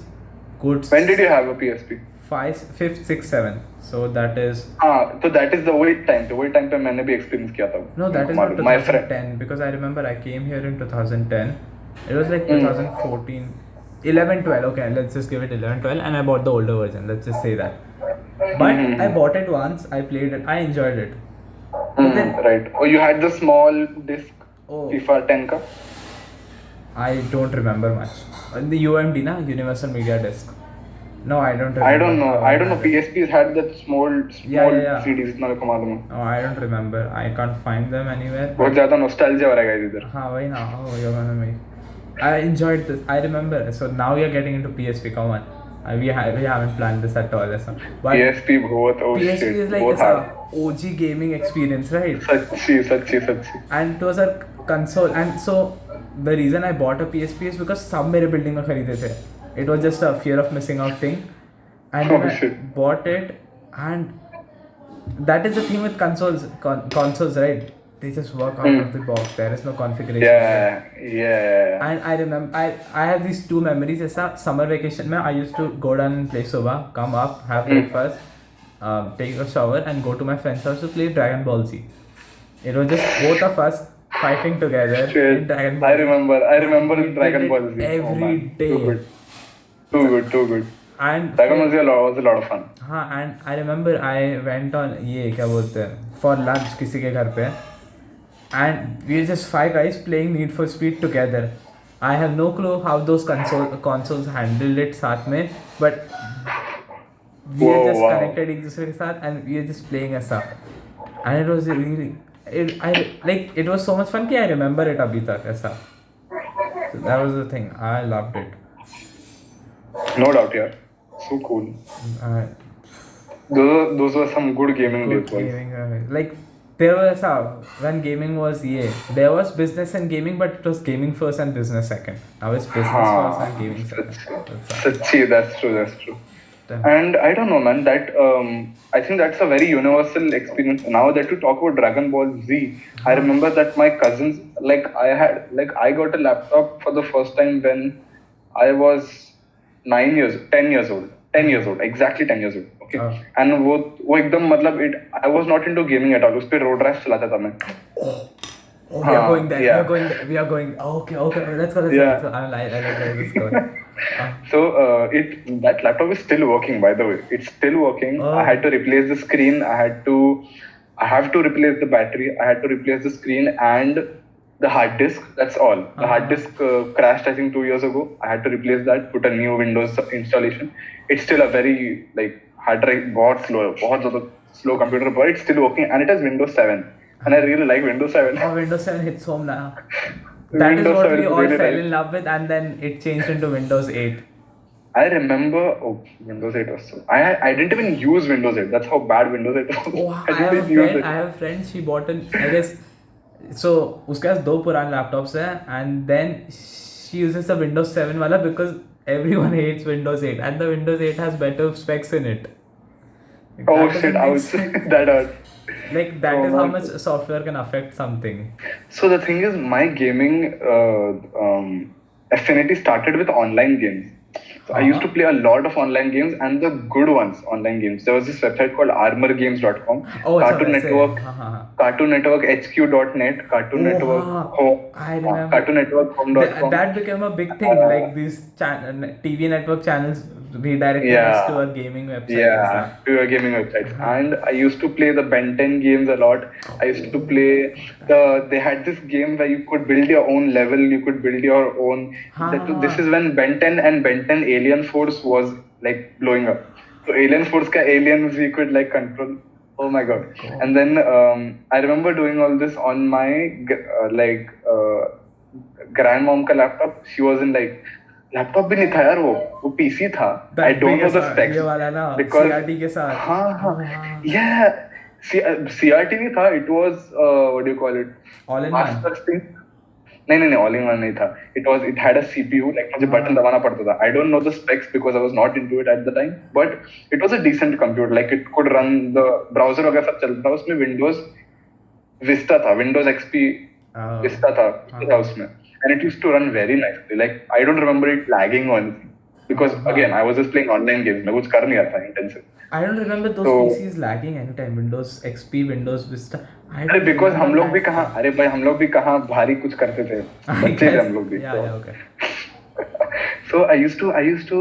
good. When did you have a PSP? 5th, 6th, 7th. So that is. हाँ तो that is the वही time. तो वही time पे मैंने भी experience किया था. No, that is not My friend. 2010 because I remember I came here in 2010. It was like 2014, 11, 12. Okay, let's just give it 11, 12, and I bought the older version. Let's just say that. But I bought it once. I played it. I enjoyed it. But then, Right. Oh, you had the small disc oh, FIFA 10 का. I don't remember much. The UMD na Universal Media Disc. No, I don't remember. I don't know. how I don't know. had it. PSPs had that small Yeah. CDs इतना को मालूम है. No, I don't remember. I can't find them anywhere. बहुत ज़्यादा nostalgia हो रहा है इधर. हाँ वही ना. Oh, you're gonna make. I enjoyed this. I remember. So now we are getting into PSP. Come on. We haven't planned this at all. So. But PSP बहुत oh PSP shit. is like बहुत a hard. OG gaming experience, right? सच्ची. And it was a console. And so the reason I bought a PSP is because सब मेरे building में खरीदे थे. It was just a fear of missing out thing. And then Oh, I shit. bought it, and that is the thing with consoles, right? They just work out of the box. There is no configuration. Yeah. And I remember, I have these two memories. ऐसा summer vacation में I used to go down and play सुबह, come up, have breakfast, take a shower, and go to my friend's house to play Dragon Ball Z. It was just both of us fighting together in Shit. Dragon Ball I remember We Dragon did Ball it Z. every day. Too good. And Dragon Ball Z was a lot of fun. हाँ and I remember I went on ये क्या बोलते हैं for lunch किसी के घर पे and we were just 5 guys playing Need for Speed together. I have no clue how those consoles handled it साथ में but we were just connected एक दूसरे के साथ and we were just playing ऐसा and it was really it was so much fun कि I remember it अभी तक ऐसा. So that was the thing. I loved it. No doubt, yeah. So cool. Those were some good gaming days, boys. Like there was when gaming was there was business and gaming, but it was gaming first and business second. Now it's business first and gaming second. Sachi, that's true. Damn. And I don't know, man. That I think that's a very universal experience. Now that you talk about Dragon Ball Z, I remember that my cousins, I got a laptop for the first time when I was 10 years old, exactly 10 years old. Okay. And वो एकदम मतलब I was not into gaming at all. उस पे road rash चलाता था मैं. Oh, we are going there. We are going. Okay. Let's go. Yeah. I like this story. So that laptop is still working, by the way. It's still working. Oh. I had to replace the screen. I have to replace the battery. I had to replace the screen and the hard disk. That's all. The hard disk crashed, I think, 2 years ago. I had to replace that. Put a new Windows installation. It's still a very hard drive, बहुत slow computer, but it's still working and it has Windows 7. And I really like Windows 7. Oh, Windows 7 hits home now. That is what we all really fell in love with, and then it changed into Windows 8. I remember, Windows 8 was so. I didn't even use Windows 8. That's how bad Windows 8 was. Oh, I have a friend. She bought I guess. So उसके पास 2 पुराने laptops हैं, and then she uses the Windows 7 वाला because everyone hates Windows 8, and the Windows 8 has better specs in it. Oh shit! That hurt. Like that is how much software can affect something. So the thing is, my gaming affinity started with online games. So I used to play a lot of online games and the good ones online games. There was this website called armorgames.com, Cartoon Network, Cartoon Network HQ.net, Cartoon Network Home, I remember. Cartoon Network Home.com. That became a big thing. Like these TV network channels redirecting Yeah. us to a gaming website. Yeah, ऐसा. to your gaming websites. Uh-huh. And I used to play the Ben 10 games a lot. I used to play they had this game where you could build your own level, you could build your own. This is when Ben 10 and Ben 10 Alien Force was like blowing up. So Alien Force ka aliens we could like control. Oh my god. And then I remember doing all this on my grandmom ka laptop. She was in like laptop भी नहीं था यार, वो PC था. I don't know the specs ये वाला ना because CRT के साथ. हाँ yeah, CRT नहीं था, it was what do you call it, All in master one. thing. नहीं all in one नहीं था. It had a CPU, like मुझे बटन दबाना पड़ता था. I don't know the specs because I was not into it at the time, but it was a decent computer. Like it could run the browser वगैरह सब चलता था उसमें. Windows Vista था, Windows XP Vista था उसमें. And it used to run very nicely. Like I don't remember it lagging or anything because again I was just playing online games. मैं कुछ कर नहीं रहा था intensive. I don't remember those PCs lagging anytime. Windows XP, Windows Vista. अरे because हम लोग भी कहाँ भारी कुछ करते थे. बच्चे थे हम लोग भी. Yeah, okay. So I used to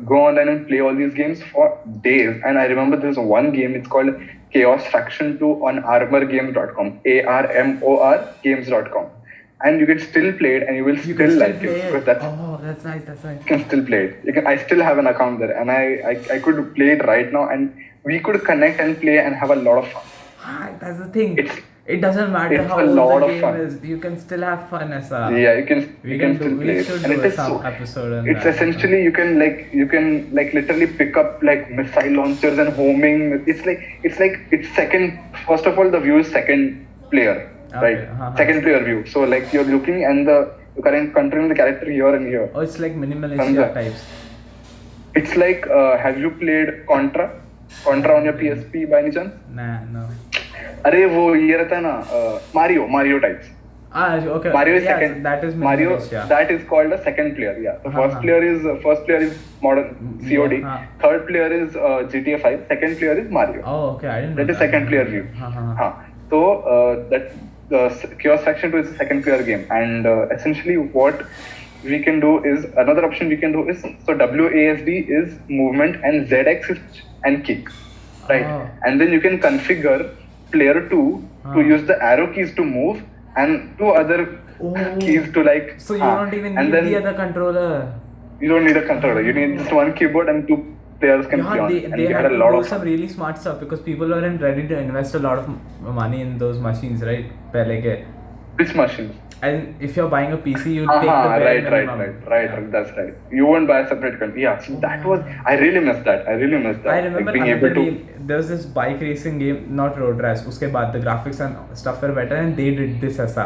go online and play all these games for days. And I remember there's one game. It's called Chaos Faction 2 on armorgames.com. ARMOR games.com. And you can still play it, and you will still like it. Because that's nice. You can still play it. I still have an account there, and I could play it right now, and we could connect and play and have a lot of fun. That's the thing. It doesn't matter how old the game is. You can still have fun as a. Yeah, you can still play it. And it is some episode. It's essentially you can literally pick up like missile launchers and homing. It's second. First of all, the view is second player. Right, second player view. So like you're looking and you're controlling the character here and here. Oh, it's like minimalist types. It's like have you played Contra on your PSP by any chance? Nah, no. अरे वो ये रहता है ना Mario types. Okay. Mario is second. So that is Mario. Yeah. That is called a second player. Yeah. The first player is modern COD. Third player is GTA 5. Second player is Mario. Oh, okay. I didn't know that is second player view. So that the Chaos Faction 2 is a second player game, and essentially what we can do is another option we can do is so WASD is movement and ZX is and kick, right? And then you can configure player 2 to use the arrow keys to move and two other keys to like. So you don't even need the other controller. You don't need a controller. You need just one keyboard and two players can play on. They had a lot of some really smart stuff because people weren't ready to invest a lot of money in those machines, right? Which machines? And if you're buying a PC, you take the bare minimum. Right. That's right. You won't buy a separate controller. Yeah. So that was. I really missed that. I remember like being able to. There was this bike racing game, not road rash. Uske baad the graphics and stuff were better, and they did this ऐसा.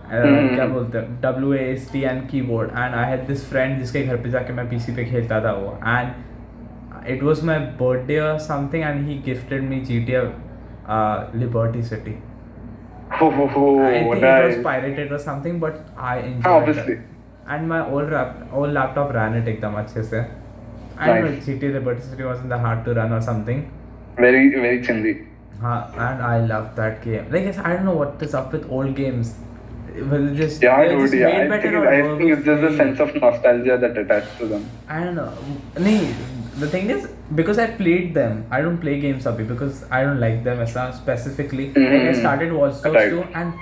क्या बोलते हैं WASD and keyboard. And I had this friend जिसके घर पे जाके मैं PC पे खेलता था वो. And it was my birthday or something, and he gifted me GTA Liberty City. I think it was pirated or something, but I enjoyed obviously. it. And my old laptop ran it एकदम अच्छे से. And GTA Liberty City wasn't that hard to run or something. Very very chindi. And I loved that game. Like I don't know what is up with old games. Well, I think it's just the sense of nostalgia that attached to them. I don't know. The thing is, because I played them, I don't play games abhi because I don't like them specifically. Like I started Watch Dogs 2 and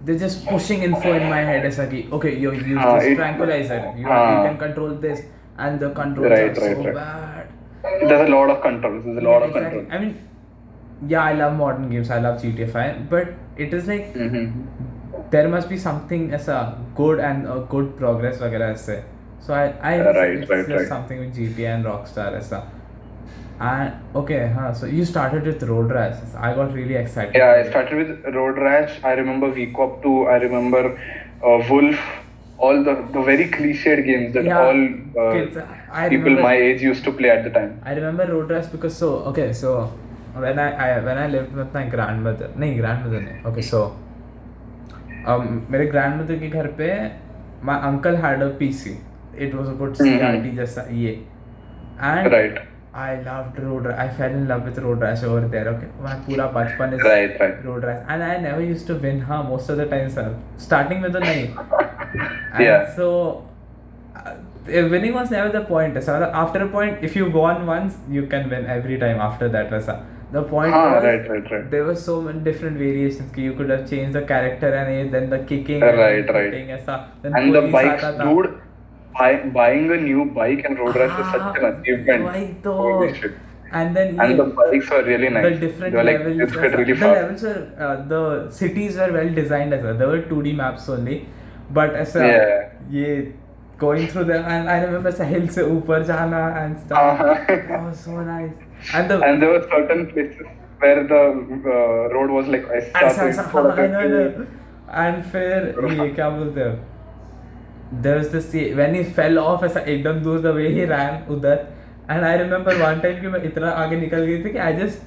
they're just pushing info in my head. It's like, okay, you use this tranquilizer. You can control this, and the controls are so bad. There's a lot of controls. Controls. I mean, yeah, I love modern games. I love GTA 5, but it is like there must be something as a good and a good progress वगैरह ऐसे. So it's just something with GTA and Rockstar ऐसा. And okay, so you started with Road Rash. I got really excited. Yeah, I started with Road Rash. I remember VCOP 2. I remember Wolf. All the very cliched games that all kids, people my age used to play at the time. I remember Road Rash because so when I lived with my grandmother. Okay, so मेरे grandmother के घर पे my uncle had a PC. It was a good CRT जैसा ये. And I loved Road Rash. I fell in love with Road Rash over there. Okay, my पूरा बचपन is Road Rash, and I never used to win. Most of the time, sir. Starting में तो नहीं. And so winning was never the point. So after a point, if you won once, you can win every time after that. वैसा. The point was right. there were so many different variations. कि you could have changed the character and then the kicking, Right. hitting, ऐसा. Then And the police bikes, आता था. dude. Buying a new bike and road rash is such an achievement. वही तो. Holy shit. And then And the bikes were really nice. the different They were like, levels. this get really the fast. levels were the cities were well designed as well. There were 2D maps only, but as a Yeah. ये going through them, and I remember Sahil se ऊपर जाना and stuff. That was so nice. And And there were certain places where the road was like I know. And फिर ये क्या बोलते हैं? There was this when he fell off ऐसा एकदम दूर the way he ran उधर. And I remember one time कि मैं इतना आगे निकल गई थी कि I just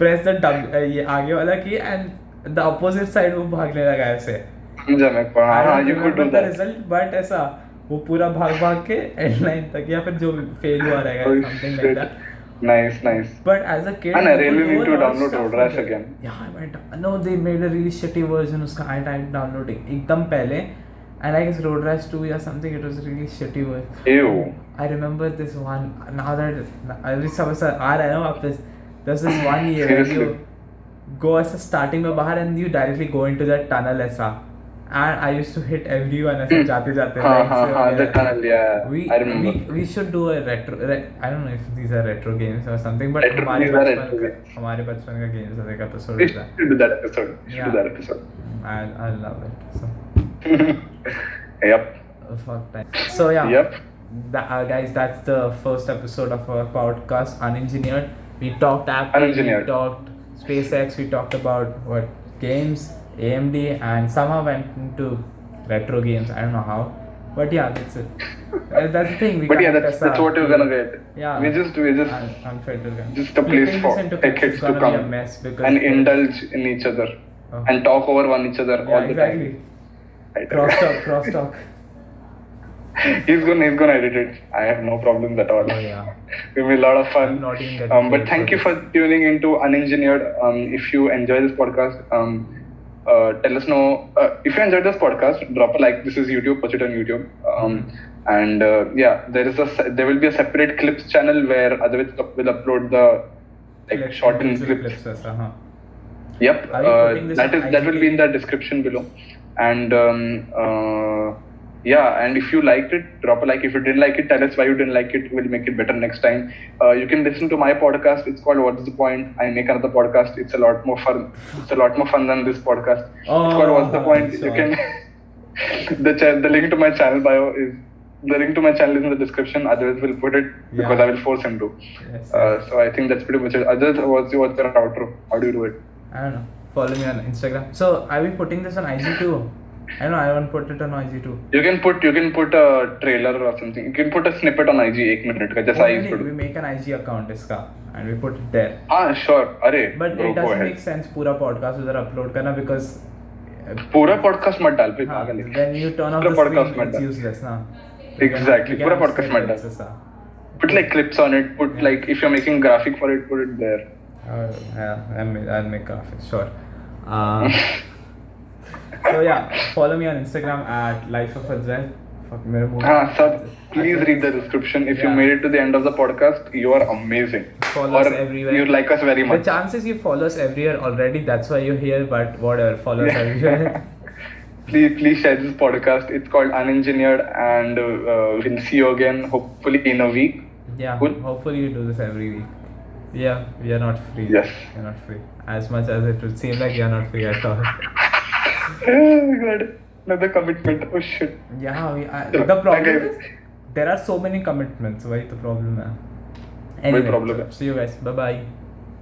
pressed the ये आगे वाला की and the opposite side वो भागने लगा ऐसे. समझा मैं को. हाँ, you could do the that. result, but ऐसा वो पूरा भाग के end line तक या फिर जो फेल हुआ रहेगा Oh, something shit. like that. Nice. But as a kid, And I you really could need do to a lot of download stuff Road Rash with it. again. Yeah, no, they made a really shitty version उसका. I tried downloading एकदम पहले, and I guess Road Rash 2 or something. It was a really shitty version. Ew. I remember this one. Now that अभी सब ऐसा आ रहा है ना वापस. There's this one year where you go ऐसा starting में बाहर and you directly go into that tunnel ऐसा. And I used to hit everyone ऐसे जाते जाते. The tunnel, yeah. I remember. We should do a retro. I don't know if these are retro games or something, but Retro हमारे games are बचपन retro का games. हमारे बचपन का games का एक episode We होता है. should do that episode. I love it. So Yep. fuck time. So yeah. Yep. Guys, that's the first episode of our podcast, Unengineered. We talked Apple, Unengineered. we talked SpaceX, we talked about what games, AMD, and somehow went into retro games. I don't know how, but yeah, that's it. That's the thing. But yeah, that's what you're gonna get. Yeah. We just unfiltered. just a place for tech kids to come and indulge in each other and talk over one each other all the time. Right. Crosstalk. He's gonna edit it. I have no problems at all. Oh yeah. It'll be a lot of fun. I'm not even getting But paid thank for you for tuning into Unengineered. If you enjoy this podcast, tell us know. If you enjoyed this podcast, drop a like. This is YouTube. Watch it on YouTube. And yeah, there will be a separate clips channel where Advait will upload the shortened clips. Yep. That will be in the description below. And yeah, and if you liked it, drop a like. If you didn't like it, tell us why you didn't like it. We'll make it better next time. You can listen to my podcast. It's called What's the Point? I make another podcast. It's a lot more fun. It's a lot more fun than this podcast. It's called What's the Point? Sure. You can the link to my channel is in the description. Otherwise, we'll put it because I will force him to. Yes, So I think that's pretty much it. Otherwise, what's your outro? How do you do it? I don't know. Follow me on Instagram. So are we putting this on IG too? I know I won't put it on IG too. You can put a trailer or something. You can put a snippet on IG 1 minute ka, just I used to do. We make an IG account iska and we put it there. Sure. Arey, But bro, it go doesn't ahead. make sense पूरा podcast उधर upload करना because पूरा podcast मत डाल पे हाँ, पागल है. when you turn off पूरा the podcast screen मत it's डाल. useless ना. Exactly. We can पूरा have podcast मत डाल. snippets ऐसा. Put like clips on it. Put like if you're making graphic for it, put it there. Yeah, I'll make graphics, sure. So yeah, follow me on Instagram at Life of Ajay. Fuck, मेरे मुंह में- Sir, please read the description. If you made it to the end of the podcast, you are amazing. Follow us Or everywhere. you like us very The much. chances you follow us everywhere already, that's why you're here, but whatever, follow us everywhere. Please share this podcast. It's called Unengineered, and we'll see you again hopefully in a week. Yeah, Cool. hopefully you do this every week. Yeah, we are not free. Yes. We are not free. As much as it would seem like we are not free at all. Oh my god, another commitment. Oh shit. Yeah, the problem is there are so many commitments. Why the problem है? Anyway, problem है. see you guys. Bye bye.